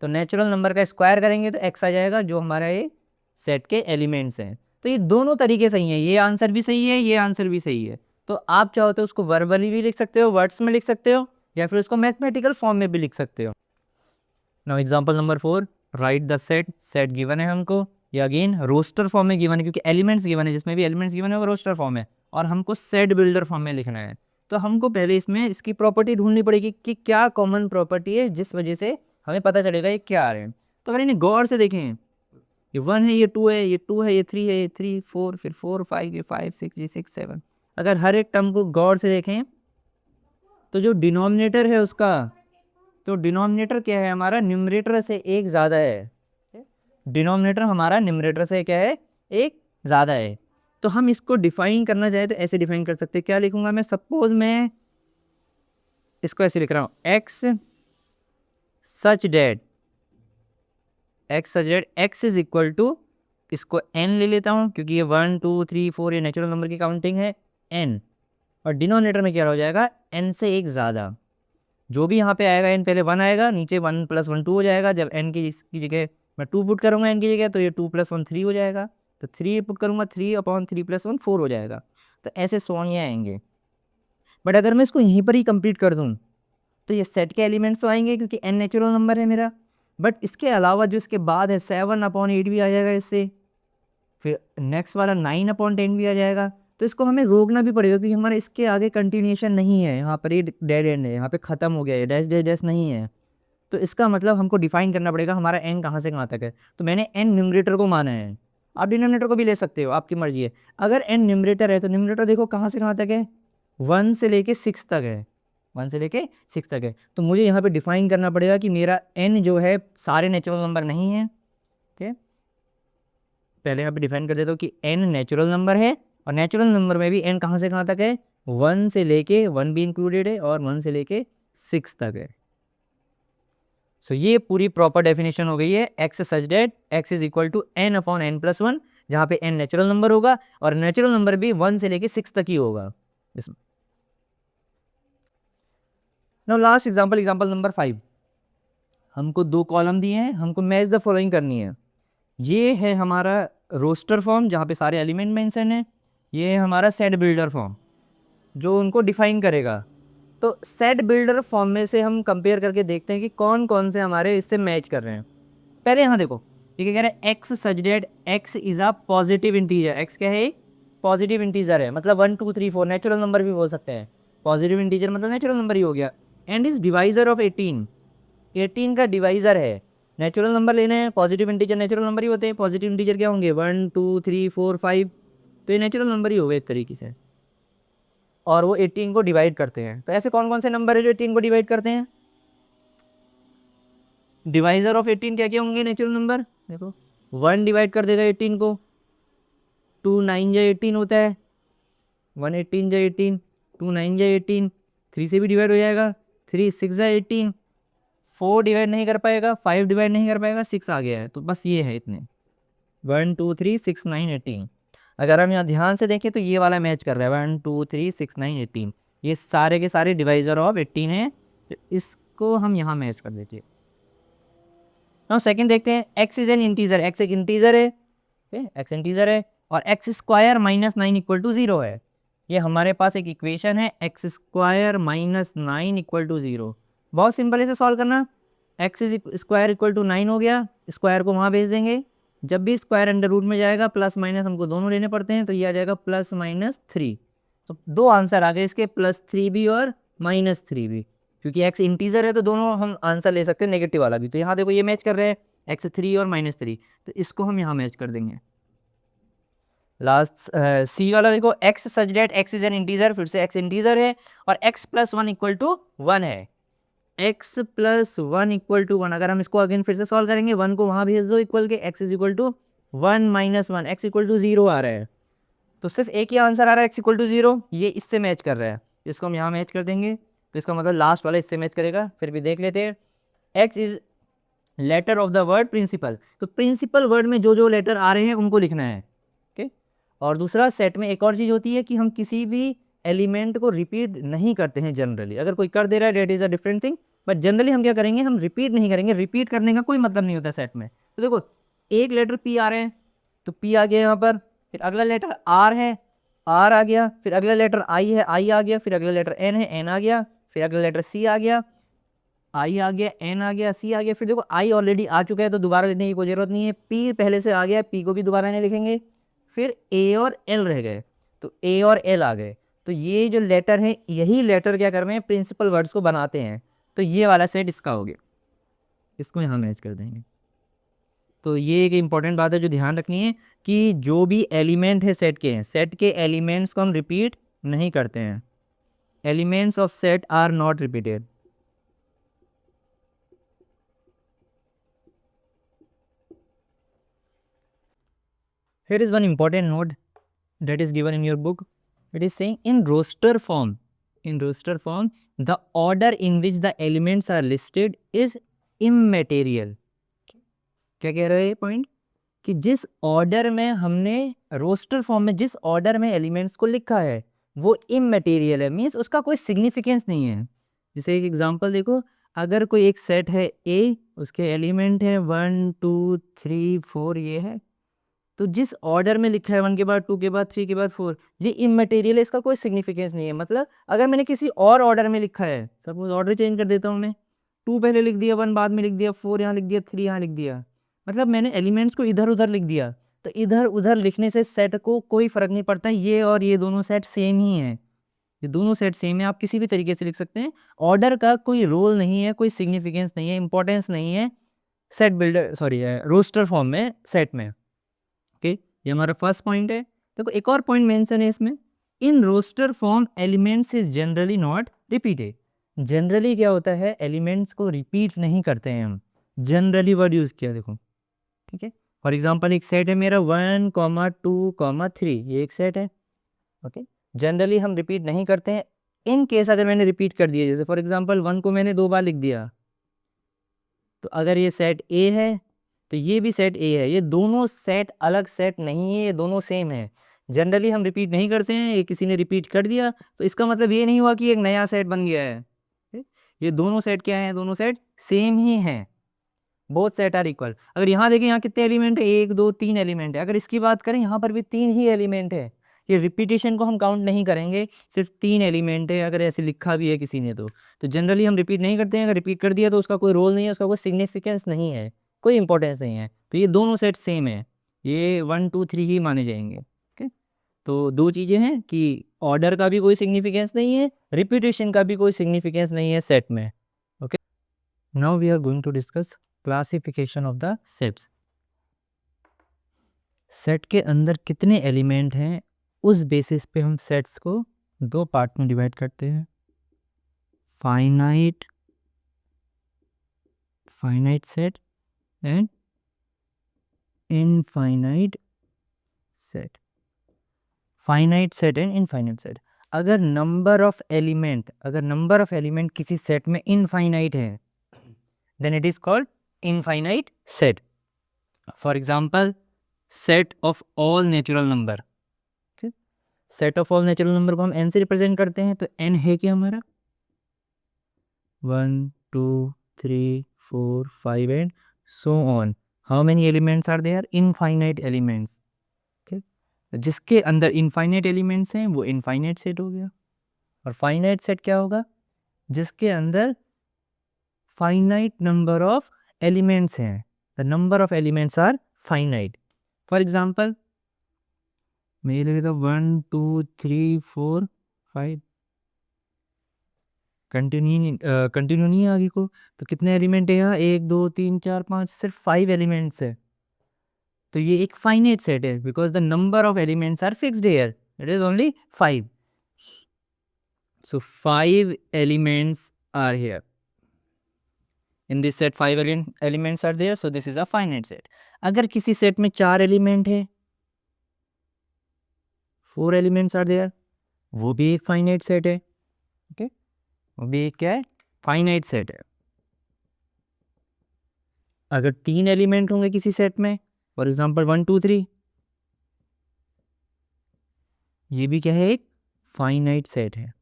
तो नेचुरल नंबर का स्क्वायर करेंगे तो x आ जाएगा, जो हमारा ये सेट के एलिमेंट्स हैं। तो ये दोनों तरीके सही हैं, ये आंसर भी सही है, ये आंसर भी सही है। तो आप चाहो तो उसको वर्बली भी लिख सकते हो, वर्ड्स में लिख सकते हो, या फिर उसको मैथमेटिकल फॉर्म में भी लिख सकते हो। Now example number 4, right the set, set given है हमको, ये अगेन रोस्टर फॉर्म में गिवन है, क्योंकि एलिमेंट्स गिवन है, जिसमें भी एलिमेंट्स गिवन है वो रोस्टर फॉर्म है, और हमको सेट बिल्डर फॉर्म में लिखना है। तो हमको पहले इसमें इसकी प्रॉपर्टी ढूंढनी पड़ेगी कि क्या कॉमन प्रॉपर्टी है जिस वजह से हमें पता चलेगा ये क्या आ रहे हैं। तो अगर इन्हें गौर से देखें, ये 1 है, ये 2 है, ये 2 है, ये 3 है, ये 3 4, फिर 4 5, ये 5 6, ये 6 7, अगर हर एक टर्म को गौर से देखें तो जो डिनोमिनेटर है उसका, तो डिनोमिनेटर क्या है हमारा, न्यूमरेटर से एक ज़्यादा है। डिनोमिनेटर हमारा न्यूमरेटर से क्या है, एक ज़्यादा है। तो हम इसको डिफाइन करना चाहे तो ऐसे डिफाइन कर सकते हैं। क्या लिखूंगा मैं, सपोज मैं इसको ऐसे लिख रहा हूँ, X such that x is equal to, इसको n ले लेता हूँ क्योंकि ये 1 2 3 4 ये नेचुरल नंबर की काउंटिंग है n, और डिनोमिनेटर में क्या हो जाएगा, n से एक ज़्यादा। जो भी यहाँ पे आएगा n पहले 1 आएगा, नीचे 1 + 1 2 हो जाएगा। जब n की जगह मैं 2 पुट करूँगा n की जगह, तो ये 2 + 1 3 हो जाएगा। तो 3 पुट करूँगा, 3/3 + 1 4 हो जाएगा। तो ऐसे सोन ये आएंगे। बट अगर मैं इसको यहीं पर ही कंप्लीट कर दूँ तो ये सेट के एलिमेंट्स तो आएंगे, क्योंकि n नेचुरल नंबर है मेरा। बट इसके अलावा जो इसके बाद है 7/8 भी आ जाएगा इससे, फिर नेक्स्ट वाला 9/10 भी आ जाएगा। तो इसको हमें रोकना भी पड़ेगा, क्योंकि हमारा इसके आगे कंटिन्यूएशन नहीं है, यहाँ पर ये डेड एंड है, यहाँ पे ख़त्म हो गया है, डैश डैश डैश नहीं है। तो इसका मतलब हमको डिफाइन करना पड़ेगा हमारा n कहाँ से कहाँ तक है। तो मैंने n न्यूमरेटर को माना है, आप डिनोमिनेटर को भी ले सकते हो, आपकी मर्जी है। अगर n न्यूमरेटर है तो न्यूमरेटर देखो कहाँ से कहाँ तक है, 1 से लेके 6 तक है, 1 से लेके 6 तक है। तो मुझे यहाँ पे डिफाइन करना पड़ेगा कि मेरा n जो है सारे नेचुरल नंबर नहीं है। ठीक, पहले यहाँ पे डिफाइन कर देता हूँ कि n नेचुरल नंबर है, और नेचुरल नंबर में भी n कहाँ से कहाँ तक है, 1 से लेके 1 भी इंक्लूडेड है, और 1 से लेके 6 तक है। सो ये पूरी प्रॉपर डेफिनेशन हो गई है x such that x is equal to n upon n plus 1, जहाँ पे n नेचुरल नंबर होगा और नेचुरल नंबर भी 1 से लेके 6 तक ही होगा इसमें। Now last example, example number 5। हमको 2 कॉलम दिए हैं, हमको मैच द फॉलोइंग करनी है। ये है हमारा रोस्टर फॉर्म जहाँ पे सारे एलिमेंट मेंशन है, ये है हमारा सेट बिल्डर फॉर्म जो उनको डिफाइन करेगा। तो सेट बिल्डर फॉर्म में से हम कंपेयर करके देखते हैं कि कौन कौन से हमारे इससे मैच कर रहे हैं। पहले यहाँ देखो, ये क्या कह रहा है, X such that X is a positive integer. X क्या है, पॉजिटिव इंटीजर है, मतलब 1 2 3 4 नेचुरल नंबर भी बोल सकते हैं। पॉजिटिव इंटीजर मतलब नेचुरल नंबर ही हो गया। एंड इज डिवाइजर ऑफ 18, 18 का डिवाइजर है। नेचुरल नंबर लेने हैं, पॉजिटिव इंटीजर नेचुरल नंबर ही होते हैं। पॉजिटिव इंटीजर क्या होंगे, 1 2 3 4 5, तो ये नेचुरल नंबर ही हो गए एक तरीके से, और वो 18 को डिवाइड करते हैं। तो ऐसे कौन कौन से नंबर है जो 18 को डिवाइड करते हैं? डिवाइजर ऑफ 18 क्या क्या होंगे नेचुरल नंबर, देखो 1 डिवाइड कर देगा 18 को, 2 9 जा 18 होता है, 1 18 जा 18, 2 9 जा 18, 3 से भी डिवाइड हो जाएगा, 3 6 जा 18, 4 डिवाइड नहीं कर पाएगा, 5 डिवाइड नहीं कर पाएगा, 6 आ गया है। तो बस ये है इतने, 1 2 3 6 9 18। अगर हम यहाँ ध्यान से देखें तो ये वाला मैच कर रहा है, 1 2 3 6 9 18, ये सारे के सारे डिवाइजर ऑफ 18 है, तो इसको हम यहाँ मैच कर देते हैं। नाउ सेकंड देखते हैं, x is an integer, x एक इंटीजर है, x इंटीजर है, और x square minus 9 equal to 0 है। ये हमारे पास एक इक्वेशन है, x square minus 9 equal to 0। बहुत सिंपल इसे सॉल्व करना, x स्क्वायर इक्वल टू 9 हो गया, स्क्वायर को वहाँ भेज देंगे, जब भी स्क्वायर अंडर रूट में जाएगा प्लस माइनस हमको दोनों लेने पड़ते हैं, तो ये आ जाएगा प्लस माइनस 3। तो 2 आंसर आ गए इसके, प्लस 3 भी और माइनस 3 भी, क्योंकि x इंटीजर है तो दोनों हम आंसर ले सकते हैं, नेगेटिव वाला भी। तो यहाँ देखो ये मैच कर रहे हैं, x3 और -3, तो इसको हम यहाँ मैच कर देंगे। लास्ट सी वाला देखो, x such that x is an integer, फिर से x इंटीजर है और x प्लस 1 इक्वल टू 1 है। x प्लस 1 इक्वल टू 1, अगर हम इसको अगेन फिर से सॉल्व करेंगे, 1 को वहाँ भेज दो इक्वल के, x is equal to 1 minus 1, x equal to 0 आ रहा है। तो सिर्फ एक ही आंसर आ रहा है, x इक्वल टू 0, ये इससे मैच कर रहा है, इसको हम यहाँ मैच कर देंगे। तो इसका मतलब लास्ट वाला इससे मैच करेगा। फिर भी देख लेते हैं, x is letter of the word principle, तो प्रिंसिपल वर्ड में जो जो लेटर आ रहे हैं उनको लिखना है, ओके। और दूसरा, सेट में एक और चीज़ होती है कि हम किसी भी एलिमेंट को रिपीट नहीं करते हैं जनरली। अगर कोई कर दे रहा है that is a different thing, but generally हम क्या करेंगे, हम रिपीट नहीं करेंगे। रिपीट करने का कोई मतलब नहीं होता सेट में। तो देखो एक लेटर पी आ रहे हैं, तो पी आ गया यहाँ पर, फिर अगला लेटर आर है, आर आ गया, फिर अगला लेटर आई है, आई आ गया, फिर अगला लेटर एन है, एन आ गया, फिर अगला लेटर सी आ गया, आई आ गया, एन आ गया, सी आ गया। फिर देखो आई ऑलरेडी आ चुका है तो दोबारा लिखने की कोई जरूरत नहीं है, पी पहले से आ गया, पी को भी दोबारा नहीं लिखेंगे। फिर ए और एल रह गए, तो ए और एल आ गए। तो ये जो लेटर है, यही लेटर क्या कर रहे हैं, प्रिंसिपल वर्ड्स को बनाते हैं। तो ये वाला सेट इसका हो गया, इसको यहाँ मैच कर देंगे। तो ये एक इंपॉर्टेंट बात है जो ध्यान रखनी है कि जो भी एलिमेंट है सेट के हैं, सेट के एलिमेंट्स को हम रिपीट नहीं करते हैं। Elements of set are not repeated. Here is one important note that is given in your book. It is saying in roster form, the order in which the elements are listed is immaterial. क्या कह रहा है ये point, कि जिस order में हमने roster form में जिस ऑर्डर में एलिमेंट्स को लिखा है वो इमटेरियल है, मीन्स उसका कोई सिग्निफिकेंस नहीं है। जैसे एक एग्जांपल देखो, अगर कोई एक सेट है ए, उसके एलिमेंट है 1 2 3 4 ये है, तो जिस ऑर्डर में लिखा है 1 के बाद 2 के बाद 3 के बाद 4, ये इमटेरियल है, इसका कोई सिग्निफिकेंस नहीं है। मतलब अगर मैंने किसी और ऑर्डर में लिखा है, सपोज ऑर्डर चेंज कर देता हूँ मैं, 2 पहले लिख दिया, 1 बाद में लिख दिया, 4 यहाँ लिख दिया, 3 यहाँ लिख दिया, मतलब मैंने एलिमेंट्स को इधर उधर लिख दिया। तो इधर उधर लिखने से सेट को कोई फ़र्क नहीं पड़ता, ये और ये दोनों सेट सेम ही हैं, ये दोनों सेट सेम है, आप किसी भी तरीके से लिख सकते हैं। ऑर्डर का कोई रोल नहीं है, कोई सिग्निफिकेंस नहीं है, इंपॉर्टेंस नहीं है सेट बिल्डर रोस्टर फॉर्म में, सेट में, ओके। ये हमारा फर्स्ट पॉइंट है। देखो एक और पॉइंट मेंशन है इसमें, in roster form elements is generally not repeated. Generally क्या होता है, एलिमेंट्स को रिपीट नहीं करते हैं हम, जनरली वर्ड यूज़ किया देखो, ठीक है। फॉर एग्जांपल एक सेट है मेरा 1 2 3, ये एक सेट है, ओके। जनरली हम रिपीट नहीं करते हैं इन केस अगर मैंने रिपीट कर दिया, जैसे फॉर एग्जांपल 1 को मैंने 2 बार लिख दिया, तो अगर ये सेट ए है तो ये भी सेट ए है। ये दोनों सेट अलग सेट नहीं है, ये दोनों सेम है। जनरली हम रिपीट नहीं करते हैं, ये किसी ने रिपीट कर दिया तो इसका मतलब ये नहीं हुआ कि एक नया सेट बन गया है। ये दोनों सेट क्या है, दोनों सेट सेम ही हैं, बोथ सेट आर इक्वल। अगर यहाँ देखें, यहाँ कितने एलिमेंट है, 1 2 3 एलिमेंट है। अगर इसकी बात करें, यहाँ पर भी 3 ही एलिमेंट है। ये रिपीटेशन को हम काउंट नहीं करेंगे, सिर्फ 3 एलिमेंट है, अगर ऐसे लिखा भी है किसी ने तो जनरली हम रिपीट नहीं करते हैं। अगर रिपीट कर दिया तो उसका कोई रोल नहीं है, उसका कोई सिग्निफिकेंस नहीं है, कोई इंपॉर्टेंस नहीं है। तो ये दोनों सेट सेम है, ये 1 2 3 ही माने जाएंगे। ओके, तो दो चीज़ें हैं कि ऑर्डर का भी कोई सिग्निफिकेंस नहीं है, रिपीटेशन का भी कोई सिग्निफिकेंस नहीं है सेट में। Okay, now we are going to discuss classification of the sets. Set के अंदर कितने एलिमेंट हैं, उस बेसिस पे हम सेट्स को दो पार्ट में डिवाइड करते हैं, finite set and infinite set. Finite set and infinite set. अगर नंबर ऑफ एलिमेंट किसी सेट में इनफाइनाइट है, then it is called infinite set. For example, set of all natural number. Set of all natural number को हम n से represent करते हैं, तो n है क्या हमारा 1 2 3 4 5 and so on. How many elements are there, infinite elements. जिसके अंदर इनफाइनाइट एलिमेंट्स हैं वो इनफाइनाइट सेट हो गया। और फाइनाइट सेट क्या होगा, जिसके अंदर फाइनाइट नंबर ऑफ एलिमेंट्स हैं, the number of elements are finite. For example मैं ये ले लेता हूँ 1 2 3 4 5, कंटिन्यू नहीं है आगे को, तो कितने एलिमेंट है यहाँ 1 2 3 4 5, सिर्फ 5 एलिमेंट्स है। तो ये एक फाइनाइट सेट है, because the number of elements are fixed here, it is only 5। So 5 elements are here in this set, 5 elements are there, so this is a finite set. अगर किसी सेट में 4 element है, 4 elements are there, वो भी एक finite set है। Okay, वो भी एक क्या है, फाइनाइट सेट है। अगर 3 एलिमेंट होंगे किसी सेट में, फॉर एग्जांपल 1 2 3, ये भी क्या है, एक फाइनाइट सेट है।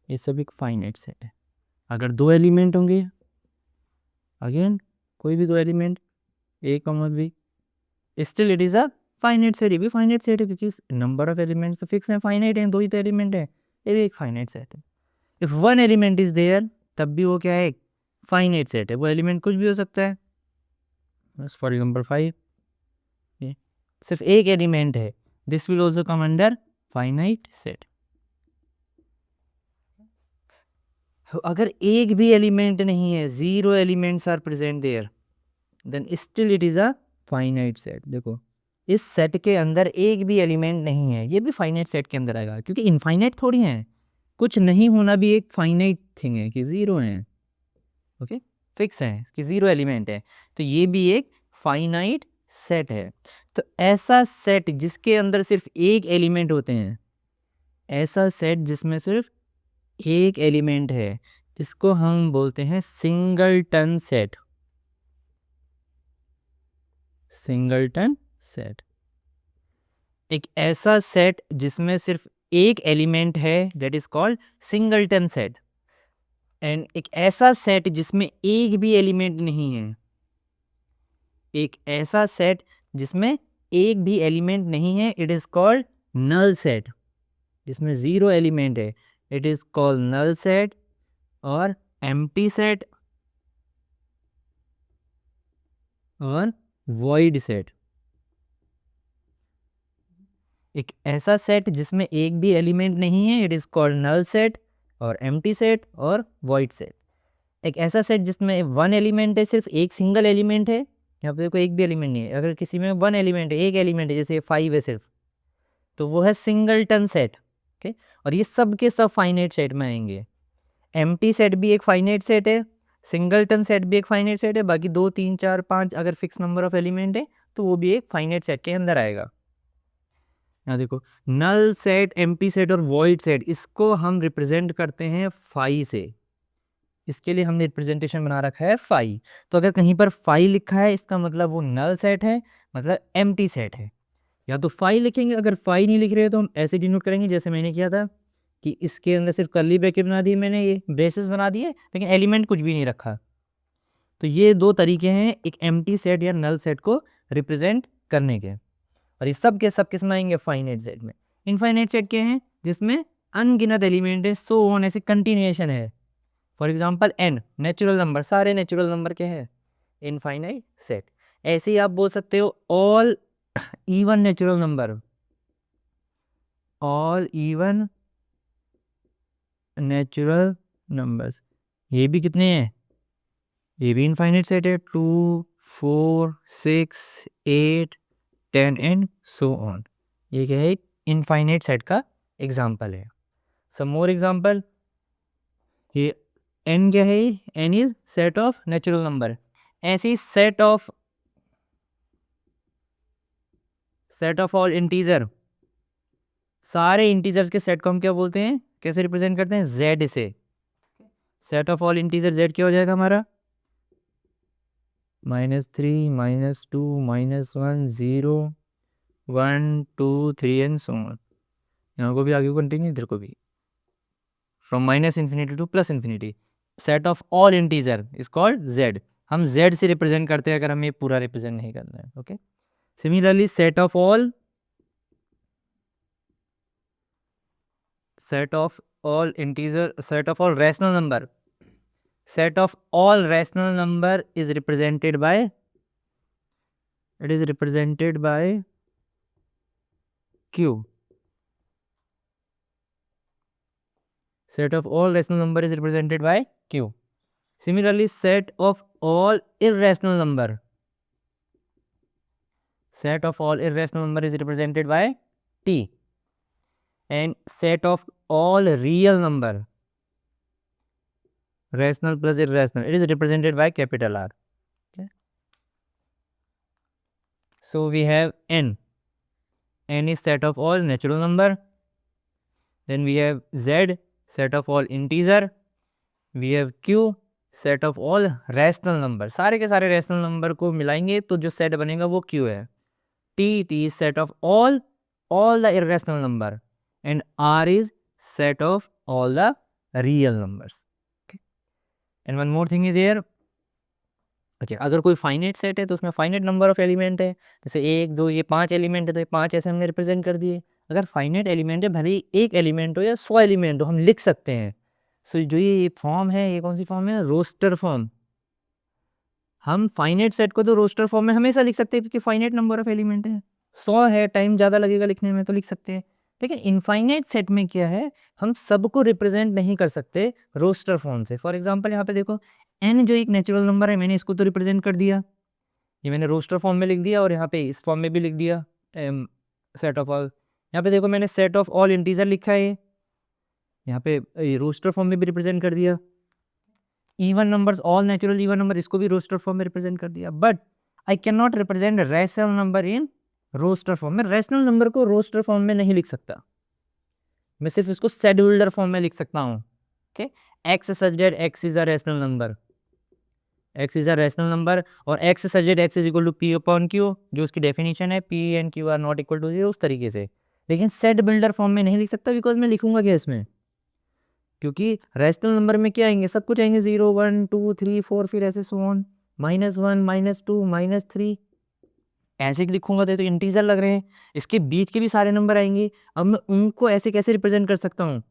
ये सब एक फाइनाइट सेट है। अगर 2 एलिमेंट होंगे, अगेन कोई भी 2 element A comma B, still it is a finite set. ये भी फाइनाइट सेट है क्योंकि नंबर ऑफ एलिमेंट्स तो फिक्स है, फाइनाइट है, 2 ही तो एलिमेंट है, ये भी एक फाइनाइट सेट है। इफ 1 एलिमेंट इज देयर, तब भी वो क्या है, एक फाइनाइट सेट है। वो एलिमेंट कुछ भी हो सकता है, बस फॉर एग्जाम्पल 5, सिर्फ एक एलिमेंट है, this will also come under finite set. तो अगर एक भी एलिमेंट नहीं है, 0 elements are present there, then still it is a finite set. देखो इस सेट के अंदर एक भी एलिमेंट नहीं है, ये भी फाइनाइट सेट के अंदर आएगा, क्योंकि इनफाइनाइट थोड़ी है, कुछ नहीं होना भी एक फाइनाइट थिंग है कि 0 है। ओके, फिक्स है कि 0 एलिमेंट है, तो ये भी एक फाइनाइट सेट है। तो ऐसा सेट जिसके अंदर सिर्फ एक एलिमेंट होते हैं, ऐसा सेट जिसमें सिर्फ एक एलिमेंट है, इसको हम बोलते हैं सिंगलटन सेट। सिंगलटन सेट एक ऐसा सेट जिसमें सिर्फ एक एलिमेंट है, that is called singleton set. And एक ऐसा सेट जिसमें एक भी एलिमेंट नहीं है, एक ऐसा सेट जिसमें एक भी एलिमेंट नहीं है, it is called null set. जिसमें 0 एलिमेंट है, it is called null set और एम्प्टी सेट और वॉइड सेट। एक ऐसा सेट जिसमें एक भी एलिमेंट नहीं है, it is called null set और एम्प्टी सेट और वॉइड सेट। एक ऐसा सेट जिसमें 1 एलिमेंट है, सिर्फ एक सिंगल एलिमेंट है, यहाँ पे देखो एक भी एलिमेंट नहीं है। अगर किसी में 1 एलिमेंट है, एक एलिमेंट है, जैसे 5 है सिर्फ, तो वो है सिंगलटन सेट। ओके, और ये सब के सब फाइनाइट सेट में आएंगे। एम्प्टी सेट भी एक फाइनाइट सेट है, सिंगलटन सेट भी एक फाइनाइट सेट है, बाकी 2 3 4 5 अगर फिक्स नंबर ऑफ एलिमेंट है तो वो भी एक फाइनाइट सेट के अंदर आएगा। यहाँ देखो, नल सेट, एम्प्टी सेट और वॉइड सेट, इसको हम रिप्रेजेंट करते हैं फाई से। इसके लिए हमने रिप्रेजेंटेशन बना रखा है फाई। तो अगर कहीं पर फाई लिखा है इसका मतलब वो नल सेट है, मतलब एम्प्टी सेट है। या तो फाई लिखेंगे, अगर फाई नहीं लिख रहे तो हम ऐसे डिनोट करेंगे जैसे मैंने किया था कि इसके अंदर सिर्फ कर्ली ब्रैकेट बना दिए मैंने, ये ब्रेसेस बना दिए, लेकिन एलिमेंट कुछ भी नहीं रखा। तो ये दो तरीके हैं एक एम्प्टी सेट या नल सेट को रिप्रेजेंट करने के। और ये सब के सब किस में आएंगे? फाइनाइट सेट में। इनफाइनाइट सेट क्या है? जिसमें अनगिनत एलिमेंट है, सो ऑन, ऐसे कंटिन्यूएशन है। For example N, natural number, सारे नेचुरल नंबर क्या है? Infinite set. ऐसे ही आप बोल सकते हो all even natural number, all even natural numbers, ये भी कितने हैं? ये भी इनफाइनाइट सेट है, 2 4 6 8 10 एंड सो ऑन। ये क्या है? इनफाइनाइट सेट का एग्जाम्पल है। सम मोर एग्जाम्पल, ये n क्या है? n is set of natural number. ऐसे ही सेट ऑफ ऑल इंटीजर, सारे इंटीजर्स के सेट को हम क्या बोलते हैं? कैसे रिप्रेजेंट करते हैं? z से। Set of all integer z क्या हो जाएगा हमारा? -3 -2 -1 0 1 2 3 एंड सो ऑन। यहाँ को भी आगे कंटिन्यू, इधर को भी, from -∞ to +∞। Set of all integer is called z। हम z से रिप्रेजेंट करते हैं अगर हमें पूरा रिप्रेजेंट नहीं करना है। Okay, similarly set of all integer, set of all rational number, set of all rational number is represented by, it is represented by q. Set of all rational number is represented by q. Similarly, set of all irrational number, set of all irrational number is represented by t. And set of all real number, rational plus irrational, it is represented by capital R. Okay. So we have n. N is set of all natural number. Then we have z, set of all integer. We have q, set of all rational number. सारे के सारे rational number को मिलाएंगे तो जो set बनेगा वो q है. t is set of all the irrational number, and r is set of all the real numbers. Okay. And one more thing is here. अच्छा, अगर कोई फाइनाइट सेट है तो उसमें फाइनाइट नंबर ऑफ एलिमेंट है, जैसे 1 2 ये 5 एलिमेंट है तो ये 5 ऐसे हमने रिप्रेजेंट कर दिए। अगर फाइनाइट एलिमेंट है, भले ही एक एलिमेंट हो या 100 एलिमेंट हो, हम लिख सकते हैं। सो जो ये फॉर्म है, ये कौन सी फॉर्म है? Roster form. हम फाइनाइट सेट को तो रोस्टर फॉर्म में हमेशा लिख सकते हैं क्योंकि फाइनाइट नंबर ऑफ एलिमेंट है। 100 है, टाइम ज़्यादा लगेगा लिखने में तो लिख सकते हैं। लेकिन इनफाइनाइट सेट में क्या है? हम सबको रिप्रेजेंट नहीं कर सकते रोस्टर फॉर्म से। फॉर एग्जाम्पल यहाँ पे देखो, n जो एक नेचुरल नंबर है, मैंने इसको तो रिप्रेजेंट कर दिया, ये मैंने रोस्टर फॉर्म में लिख दिया, और यहाँ पे इस फॉर्म में भी लिख दिया सेट ऑफ ऑल। यहाँ पे देखो मैंने सेट ऑफ ऑल इंटीजर लिखा है, यहाँ पे रोस्टर फॉर्म में भी रिप्रेजेंट कर दिया। Even numbers, all natural even number, इसको भी रोस्टर फॉर्म में रिप्रेजेंट कर दिया। But I can not represent rational number in roster form में। रैशनल नंबर को रोस्टर फॉर्म में नहीं लिख सकता, मैं सिर्फ इसको सेट बिल्डर फॉर्म में लिख सकता हूँ। Okay, X such that X is a rational number, x is a rational number, और x such that x is equal to p upon q, जो उसकी डेफिनेशन है p and q are not equal to 0, उस तरीके से। लेकिन set builder form में नहीं लिख सकता, बिकॉज मैं लिखूंगा क्या इसमें? क्योंकि रैशनल नंबर में क्या आएंगे? सब कुछ आएंगे 0 1 2 3 4, फिर ऐसे सो ऑन, -1 -2 -3, ऐसे लिखूंगा तो इंटीजर लग रहे हैं। इसके बीच के भी सारे नंबर आएंगे, अब मैं उनको ऐसे कैसे रिप्रेजेंट कर सकता हूँ?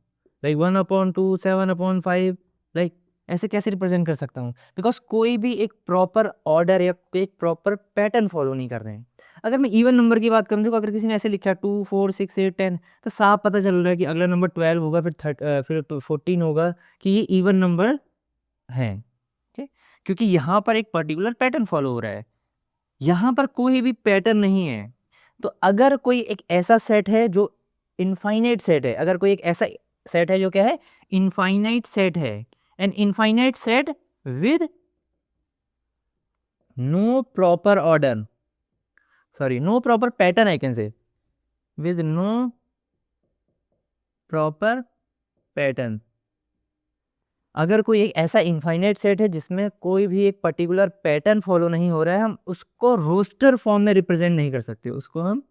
लाइक 1/2 7/5, लाइक ऐसे कैसे रिप्रेजेंट कर सकता हूँ? बिकॉज कोई भी एक प्रॉपर ऑर्डर या एक प्रॉपर पैटर्न फॉलो नहीं कर रहे हैं। अगर मैं इवन नंबर की बात करूँ, तो अगर किसी ने ऐसे लिखा 2 4 6 8 10, तो साफ पता चल रहा है कि अगला नंबर 12 होगा, फिर 14 होगा, कि ये इवन नंबर है। ठीक, क्योंकि यहाँ पर एक पर्टिकुलर पैटर्न फॉलो हो रहा है, यहाँ पर कोई भी पैटर्न नहीं है। तो अगर कोई एक ऐसा सेट है जो इनफाइनाइट सेट है, अगर कोई एक ऐसा सेट है जो क्या है? इनफाइनाइट सेट है, an infinite set with no proper order, sorry, no proper pattern I can say, with no proper pattern. अगर कोई एक ऐसा इनफाइनाइट सेट है जिसमें कोई भी एक पर्टिकुलर पैटर्न फॉलो नहीं हो रहा है, हम उसको रोस्टर फॉर्म में रिप्रेजेंट नहीं कर सकते, उसको हम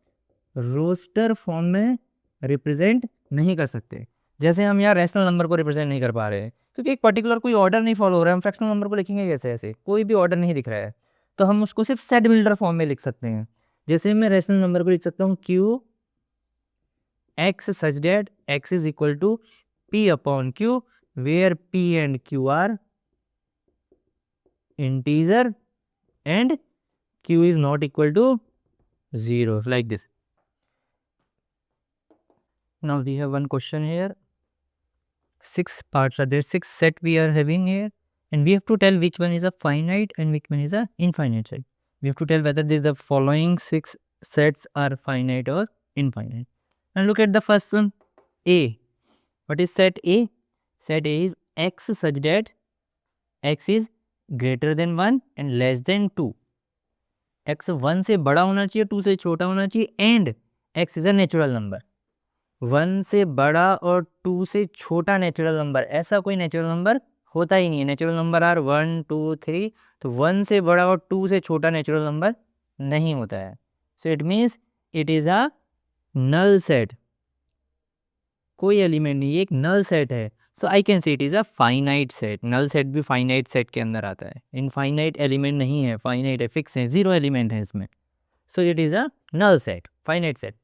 रोस्टर फॉर्म में रिप्रेजेंट नहीं कर सकते। जैसे हम यहाँ रैशनल नंबर को रिप्रेजेंट नहीं कर पा रहे हैं क्योंकि एक पर्टिकुलर कोई ऑर्डर नहीं फॉलो हो रहा है, हम फ्रैक्शनल नंबर को लिखेंगे कैसे? ऐसे कोई भी ऑर्डर नहीं दिख रहा है, तो हम उसको सिर्फ सेट बिल्डर फॉर्म में लिख सकते हैं। जैसे मैं रैशनल नंबर को लिख सकता हूँ Q X such that x is equal to P upon Q, where p and q are integer and q is not equal to 0, like this. Now we have one question here. 6 parts are there, 6 set we are having here, and we have to tell which one is a finite and which one is a infinite set. We have to tell whether the following 6 sets are finite or infinite. And look at the first one, A. What is set A? Set A is x such that x is greater than 1 and less than 2. x 1 से बड़ा होना चाहिए, 2 से छोटा होना चाहिए, and x is a natural number. 1 से बड़ा और 2 से छोटा नेचुरल नंबर, ऐसा कोई नेचुरल नंबर होता ही नहीं है। नेचुरल नंबर आर 1 2 3, तो 1 से बड़ा और 2 से छोटा नेचुरल नंबर नहीं होता है। So it means it is a null set, कोई एलिमेंट नहीं, एक नल सेट है। So I can say it is a finite set. Null set भी फाइनाइट सेट के अंदर आता है, इनफाइनाइट एलिमेंट नहीं है, फाइनाइट है, फिक्स है, 0 एलिमेंट है इसमें। So it is a null set, finite set.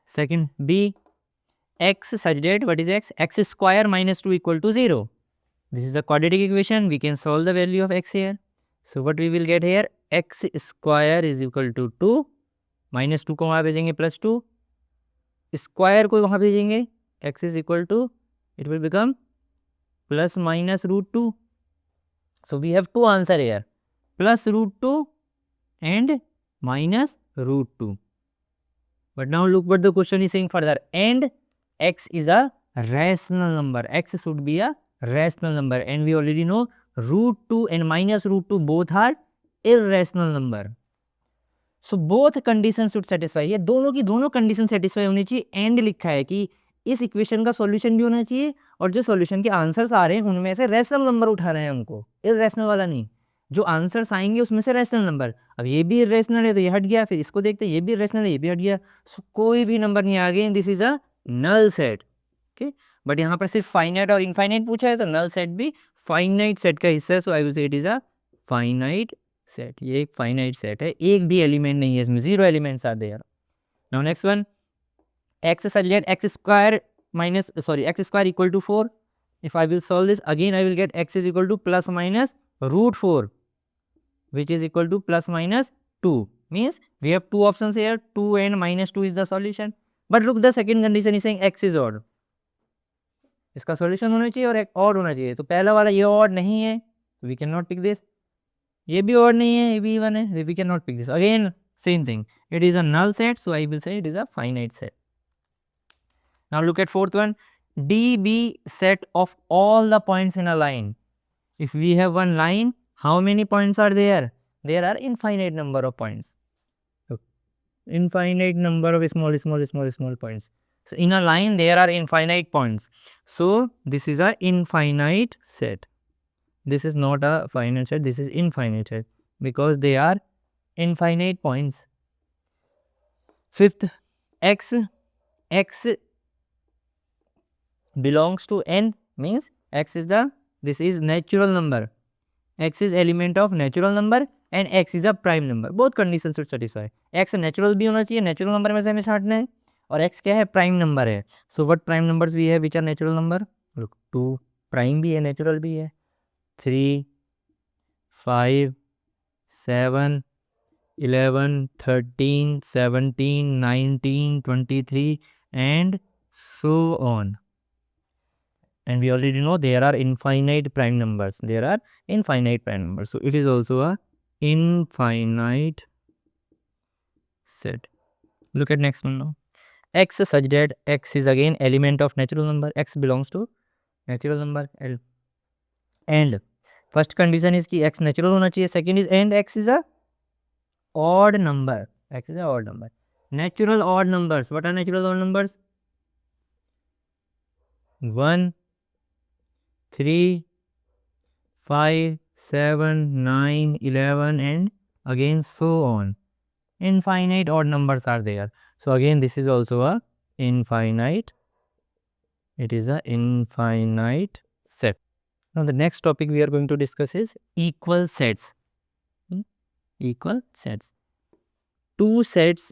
Second B, x such that what is x square minus 2 equal to 0. This is a quadratic equation, we can solve the value of x here. So what we will get here, x square is equal to 2, minus 2 को वहाँ भेजेंगे plus 2, square को वहाँ भेजेंगे, x is equal to, it will become plus minus root 2. So we have two answer here, plus root 2 and minus root 2. But now look what the question is saying further, and x is a rational number, x should be a rational number, and we already know root 2 and minus root 2 both are irrational number. So both conditions should satisfy, ये दोनों की दोनों condition satisfy होनी चाहिए। And लिखा है कि इस इक्वेशन का सॉल्यूशन भी होना चाहिए और जो सॉल्यूशन के आंसर्स आ रहे हैं उनमें से रैशनल नंबर उठा रहे हैं हमको, इररेशनल वाला नहीं। जो आंसर्स आएंगे उसमें से रैशनल नंबर, अब ये भी इररेशनल है तो ये हट गया, फिर इसको देखते हैं ये भी इररेशनल है ये भी हट गया, सो कोई भी नंबर नहीं आ गया, this is a null set. Okay, but यहाँ पर सिर्फ फाइनाइट और इनफाइनाइट पूछा है, तो नल सेट भी फाइनाइट सेट का हिस्सा है, so I will say it is a finite set. ये एक फाइनाइट सेट है, एक भी एलिमेंट नहीं है इसमें, 0 elements are there. Now next one, x such that x square equal to 4. If I will solve this again, I will get x is equal to plus minus root 4, which is equal to plus minus 2. Means we have two options here, 2 and minus 2 is the solution. But look, the second condition is saying x is odd. इसका solution होना चाहिए और एक odd होना चाहिए, तो पहला वाला ये ऑड नहीं है, we cannot pick this. ये भी ऑड नहीं है, ये भी इवन है, we cannot pick this. Again same thing, it is a null set, so I will say it is a finite set. Now look at fourth one, D be set of all the points in a line. If we have one line, how many points are there? There are infinite number of points. So, infinite number of small points. So in a line there are infinite points. So this is a infinite set. This is not a finite set, this is infinite set because they are infinite points. Fifth, x belongs to n, means x is this is natural number, x is element of natural number and x is a prime number. Both conditions should satisfy. x natural भी होना चाहिए, natural number में से हमें छांटना है, और x क्या है, prime number है. So what prime numbers we have which are natural number? Look, 2 prime भी है, natural भी है, 3 5 7 11 13 17 19 23 and so on. And we already know there are infinite prime numbers. There are infinite prime numbers. So it is also a infinite set. Look at next one now. X such that x is again element of natural number. X belongs to natural number L. And first condition is कि x natural होना चाहिए. Second is and x is a odd number. X is a odd number. Natural odd numbers. What are natural odd numbers? 1, 3, 5, 7, 9, 11 and again so on. Infinite odd numbers are there. So again this is also a infinite. It is a infinite set. Now the next topic we are going to discuss is equal sets. Equal sets. Two sets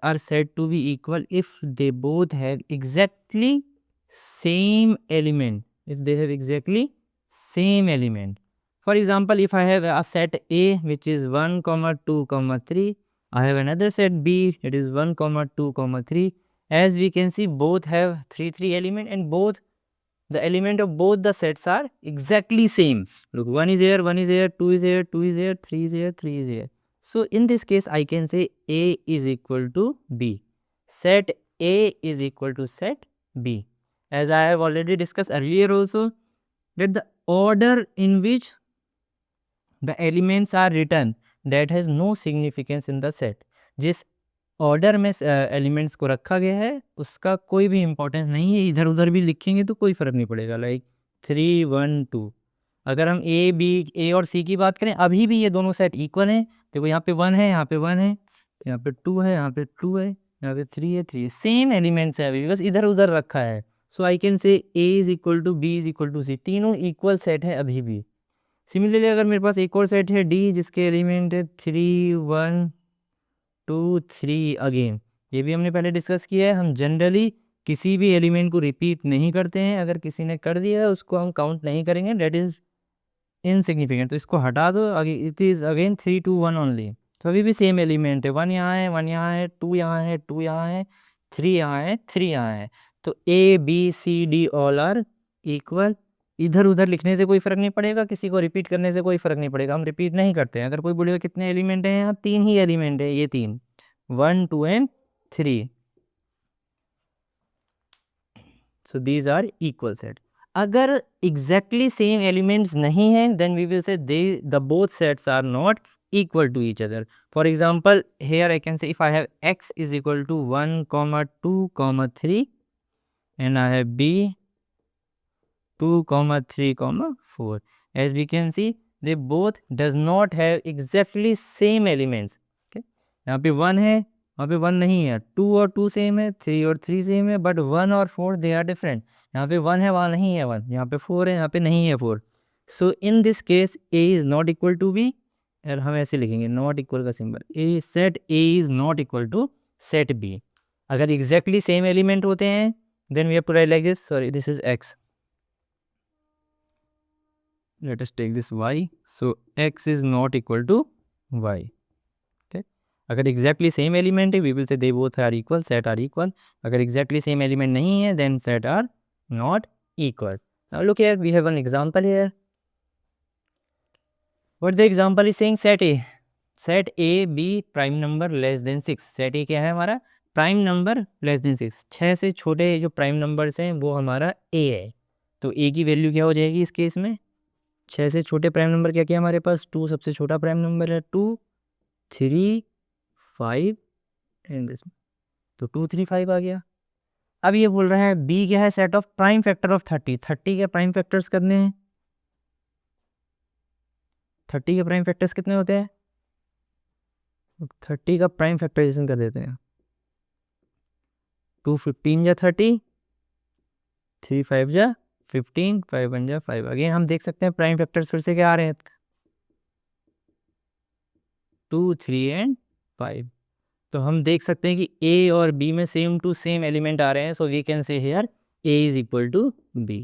are said to be equal if they both have exactly same element. If they have exactly same element. For example, if I have a set A which is 1, 2, 3, I have another set B, it is 1, 2, 3. As we can see, both have 3 element and both the element of both the sets are exactly same. Look, 1 is here, 1 is here, 2 is here, 2 is here, 3 is here, 3 is here. So in this case, I can say A is equal to B. Set A is equal to set B. As I have already discussed earlier also, that the order in which the elements are written, that has no significance in the set. जिस order में elements को रखा गया है उसका कोई भी importance नहीं है, इधर उधर भी लिखेंगे तो कोई फ़र्क नहीं पड़ेगा. लाइक 3, 1, 2. अगर हम ए और सी की बात करें, अभी भी ये दोनों सेट इक्वल हैं. देखो यहाँ पे 1 है, यहाँ पे 1 है, यहाँ पे 2 है, यहाँ पे 2 है, यहाँ पे 3 है, 3 है. सेम एलिमेंट्स है अभी, बस इधर उधर रखा है. So I can say A is equal to B is equal to C. तीनों इक्वल सेट है अभी भी. सिमिलरली अगर मेरे पास एक और सेट है डी जिसके एलिमेंट है 3, 1, 2, 3 अगेन. ये भी हमने पहले डिस्कस किया है. हम जनरली किसी भी एलिमेंट को रिपीट नहीं करते हैं. अगर किसी ने कर दिया है उसको हम काउंट नहीं करेंगे, डेट इज़ इनसिग्निफिकेंट. तो इसको हटा दो. It is again 3, 2, 1 only. तो अभी भी सेम एलिमेंट है. 1 यहाँ है, 1 यहाँ है, 2 यहाँ है, 2 यहाँ है, 3 यहाँ है, 3 यहाँ है. तो A B C D all are equal. इधर उधर लिखने से कोई फ़र्क नहीं पड़ेगा, किसी को रिपीट करने से कोई फ़र्क नहीं पड़ेगा. हम रिपीट नहीं करते हैं. अगर कोई बोलेगा कितने एलिमेंट हैं यहाँ, 3 ही एलिमेंट है. ये 3, 1, 2 and 3. So these are equal set. अगर एग्जैक्टली सेम एलिमेंट्स नहीं हैं, then we will say the both sets are not equal to each other. For example, here I can say if I have x is equal to 1, 2, 3 and I have b 2, 3, 4. As we can see, they both does not have exactly same elements. Okay? यहाँ पे 1 है, वहाँ पे 1 नहीं है. 2 और 2 same है, 3 और 3 सेम है, बट 1 और 4 दे आर डिफरेंट. यहाँ पे 1 है, वहाँ नहीं है 1. यहाँ पे 4 है, यहाँ पे नहीं है 4. So in this case a is not equal to b. और हम ऐसे लिखेंगे नॉट इक्वल का symbol. A set a is not equal to set b. अगर एग्जैक्टली सेम एलिमेंट होते हैं, then we have to write like this. Sorry, this is x. Let us take this y. So x is not equal to y. Okay. अगर exactly same element है, we will say they both are equal, set are equal. अगर exactly same element नहीं है, then set are not equal. Now look here, we have one example here. What the example is saying? Set A. Set A be prime number less than 6. Set A क्या है हमारा? Prime number less than 6. 6 से छोटे जो prime numbers हैं वो हमारा A है. तो A की वैल्यू क्या हो जाएगी इस केस में? 6 से छोटे प्राइम नंबर क्या क्या हमारे पास? 2 सबसे छोटा प्राइम नंबर है. 2, 3, 5 एंड दिस. तो 2, 3, 5 आ गया. अब ये बोल रहा है बी क्या है? Set of prime factor of 30. 30 के प्राइम फैक्टर्स करने हैं. 30 के प्राइम फैक्टर्स कितने होते हैं? 30 का प्राइम फैक्टराइजेशन कर देते हैं. 2 15 जा 30, 3 5 जा 15, 5 1 जा 5. अगेन हम देख सकते हैं प्राइम फैक्टर्स फिर से क्या आ रहे हैं? 2, 3 एंड 5. तो हम देख सकते हैं कि a और b में सेम टू सेम एलिमेंट आ रहे हैं. So we can say here a is equal to b.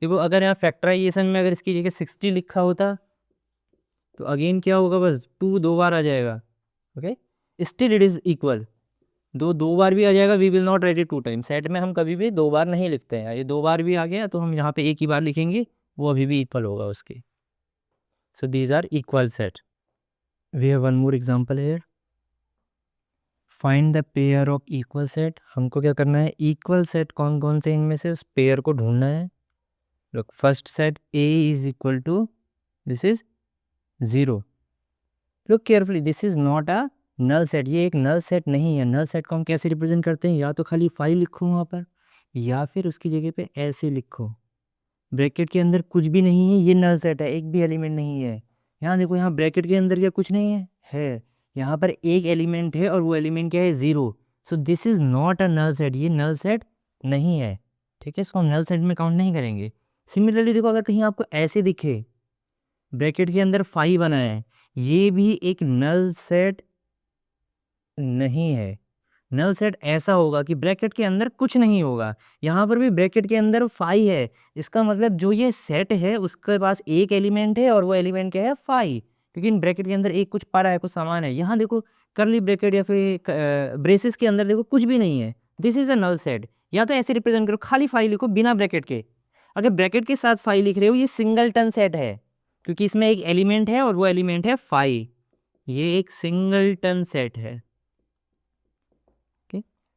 देखो अगर यहाँ फैक्टराइजेशन में अगर इसकी जगह 60 लिखा होता तो अगेन क्या होगा? बस 2 2 बार आ जाएगा. Okay, still it is equal. दो बार भी आ जाएगा. We will not write it 2 time. Set में हम कभी भी 2 बार नहीं लिखते हैं. ये 2 बार भी आ गया तो हम यहाँ पे एक ही बार लिखेंगे, वो अभी भी इक्वल होगा उसके. So these are equal set. We have one more example here. Find the pair of equal set. हमको क्या करना है? इक्वल सेट कौन कौन से इनमें से उस पेयर को ढूंढना है. Look, first set a is equal to, this is 0. Look carefully, this is not a null set, ये एक नल सेट नहीं है। नल सेट को हम कैसे रिप्रेजेंट करते हैं, या तो खाली 5 लिखो वहाँ पर, या फिर उसकी जगह पे ऐसे लिखो, ब्रैकेट के अंदर कुछ भी नहीं है, ये नल सेट है, एक भी एलिमेंट नहीं है। यहाँ देखो, यहाँ ब्रैकेट के अंदर क्या कुछ नहीं है, यहाँ पर एक एलिमेंट है और वो एलिमेंट क्या है, 0। So this is not a null set, ये नल सेट नहीं है, ठीक है, इसको हम नल सेट में काउंट नहीं करेंगे। सिमिलरली देखो, अगर कहीं आपको ऐसे दिखे ब्रैकेट के अंदर 5 बना है, ये भी एक नल सेट नहीं है। नल सेट ऐसा होगा कि ब्रैकेट के अंदर कुछ नहीं होगा। यहाँ पर भी ब्रैकेट के अंदर 5 है, इसका मतलब जो ये सेट है उसके पास एक एलिमेंट है और वो एलिमेंट क्या है, 5, क्योंकि इन ब्रैकेट के अंदर एक कुछ पड़ा है, कुछ सामान है। यहाँ देखो करली ब्रैकेट या फिर ब्रेसेस के अंदर देखो कुछ भी नहीं है, this is a null set. या तो ऐसे रिप्रेजेंट करो, खाली 5 लिखो बिना ब्रैकेट के। अगर ब्रैकेट के साथ 5 लिख रहे हो, ये सिंगलटन सेट है, क्योंकि इसमें एक एलिमेंट है और वो एलिमेंट है 5, ये एक सिंगलटन सेट है।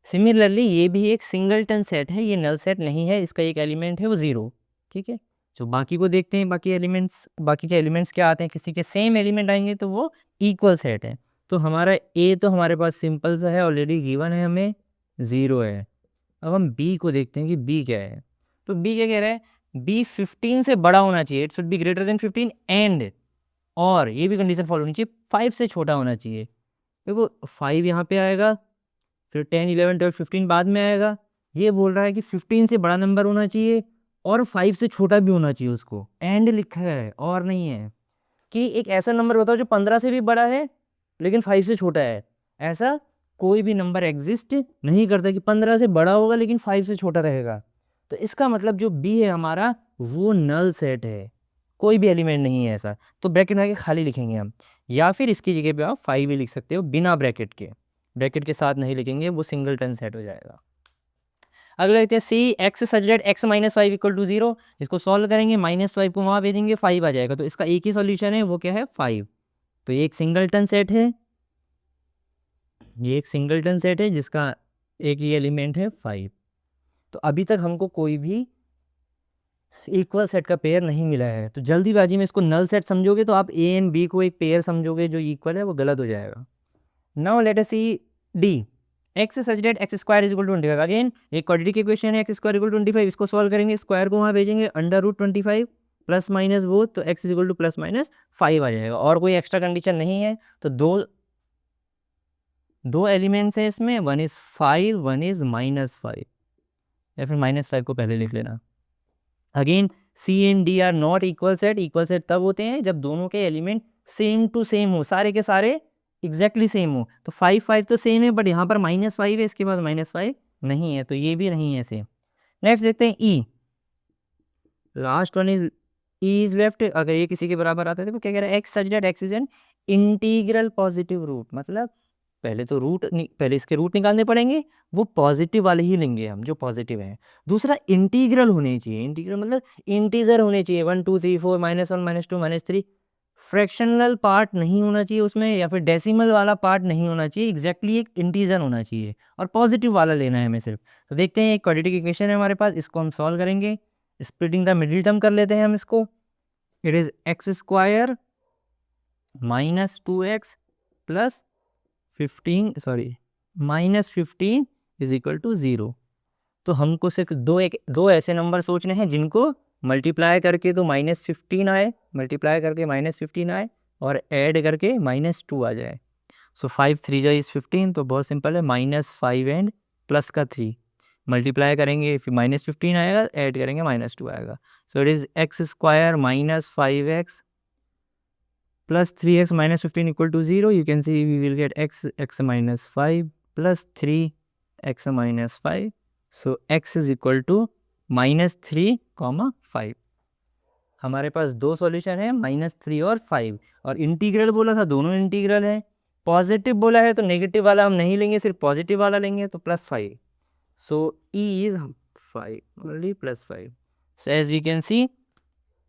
सिमिलरली ये भी एक सिंगलटन सेट है, ये नल सेट नहीं है, इसका एक एलिमेंट है वो 0, ठीक है। तो बाकी को देखते हैं, बाकी एलिमेंट्स, बाकी के एलिमेंट्स क्या आते हैं, किसी के सेम एलिमेंट आएंगे तो वो इक्वल सेट है। तो हमारा ए तो हमारे पास सिंपल सा है, ऑलरेडी गिवन है हमें, 0 है। अब हम बी को देखते हैं कि बी क्या है। तो बी क्या कह रहा है, बी 15 से बड़ा होना चाहिए, it should be greater than 15 and, और ये भी कंडीशन फॉलो होनी चाहिए, 5 से छोटा होना चाहिए। देखो 5 यहाँ पे आएगा, फिर 10, 11, 12, 15 बाद में आएगा। ये बोल रहा है कि 15 से बड़ा नंबर होना चाहिए और 5 से छोटा भी होना चाहिए, उसको एंड लिखा है और नहीं है। कि एक ऐसा नंबर बताओ जो 15 से भी बड़ा है लेकिन 5 से छोटा है। ऐसा कोई भी नंबर एग्जिस्ट नहीं करता कि 15 से बड़ा होगा लेकिन 5 से छोटा रहेगा। तो इसका मतलब जो बी है हमारा, वो नल सेट है, कोई भी एलिमेंट नहीं है ऐसा। तो ब्रैकेट में आके खाली लिखेंगे हम, या फिर इसकी जगह पे आप 5 भी लिख सकते हो बिना ब्रैकेट के, ब्रैकेट के साथ नहीं लिखेंगे, वो सिंगलटन सेट हो जाएगा। अगला देखते हैं C x such that x minus 5 equal to 0। इसको सॉल्व करेंगे, -5 को वहाँ भेजेंगे, 5 आ जाएगा। तो इसका एक ही सॉल्यूशन है, वो क्या है, 5। तो ये एक सिंगलटन सेट है, ये एक सिंगलटन सेट है जिसका एक ही एलिमेंट है 5। तो अभी तक हमको कोई भी इक्वल सेट का पेयर नहीं मिला है। तो जल्दीबाजी में इसको नल सेट समझोगे तो आप ए एंड बी को एक पेयर समझोगे जो इक्वल है, वो गलत हो जाएगा। Now let us see D, X such that X square is equal to 25। Again एक क्वाड्रेटिक इक्वेशन है, एक्स स्क्वायर इक्वल टू 25। इसको सॉल्व करेंगे, स्क्वायर को वहाँ भेजेंगे, √25 प्लस माइनस बोथ, तो X is equal to plus minus 5 आ जाएगा। और कोई एक्स्ट्रा कंडीशन नहीं है। तो दो एलिमेंट्स हैं इसमें, वन इज 5, वन इज -5, या फिर -5 को पहले लिख लेना। Again C and D are not equal set. Equal set तब होते हैं जब दोनों के एलिमेंट सेम टू सेम हो, सारे के सारे एग्जैक्टली सेम हो। तो 5 5 तो सेम है, बट यहाँ पर -5 है, इसके बाद -5 नहीं है, तो ये भी नहीं है सेम। नेक्स्ट देखते हैं E, last one is E is left. अगर ये किसी के बराबर आता है तो क्या कह रहा है, X such that X is an integral positive root. मतलब पहले तो पहले इसके रूट निकालने पड़ेंगे, वो पॉजिटिव वाले ही लेंगे हम जो पॉजिटिव है। दूसरा इंटीग्रल होने चाहिए, इंटीग्रल मतलब इंटीजर होने चाहिए, 1 2 3 4 -1 -2 -3। फ्रैक्शनल पार्ट नहीं होना चाहिए उसमें, या फिर डेसिमल वाला पार्ट नहीं होना चाहिए, एग्जैक्टली एक इंटीजर होना चाहिए, और पॉजिटिव वाला लेना है हमें सिर्फ। तो देखते हैं, एक क्वाड्रेटिक इक्वेशन है हमारे पास, इसको हम सॉल्व करेंगे। स्प्लिटिंग द मिडिल टर्म कर लेते हैं हम इसको। It is x square -2x plus 15 sorry -15 is equal to 0। तो हमको सिर्फ दो ऐसे नंबर सोचने हैं जिनको मल्टीप्लाई करके तो -15 आए, मल्टीप्लाई करके -15 आए, और ऐड करके -2 आ जाए। सो 5 3 जा इज 15, तो बहुत सिंपल है, -5 एंड प्लस का 3 मल्टीप्लाई करेंगे, फिर -15 आएगा, ऐड करेंगे -2 आएगा। सो it is x square -5x plus 3x minus 15 equal to 0. You can see we will get x minus 5 plus 3x minus 5. So x is equal to -3, 5। हमारे पास दो solution है, -3 और 5। और इंटीग्रल बोला था, दोनों इंटीग्रल है। पॉजिटिव बोला है तो नेगेटिव वाला हम नहीं लेंगे, सिर्फ पॉजिटिव वाला लेंगे, तो +5। सो e is 5, only +5. So as we can see,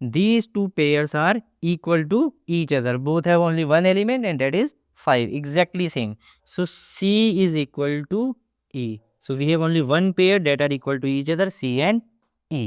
these two pairs are equal to each other. Both have only one element and that is 5, exactly same. So C is equal to E. So we have only one pair that are equal to each other, C and E.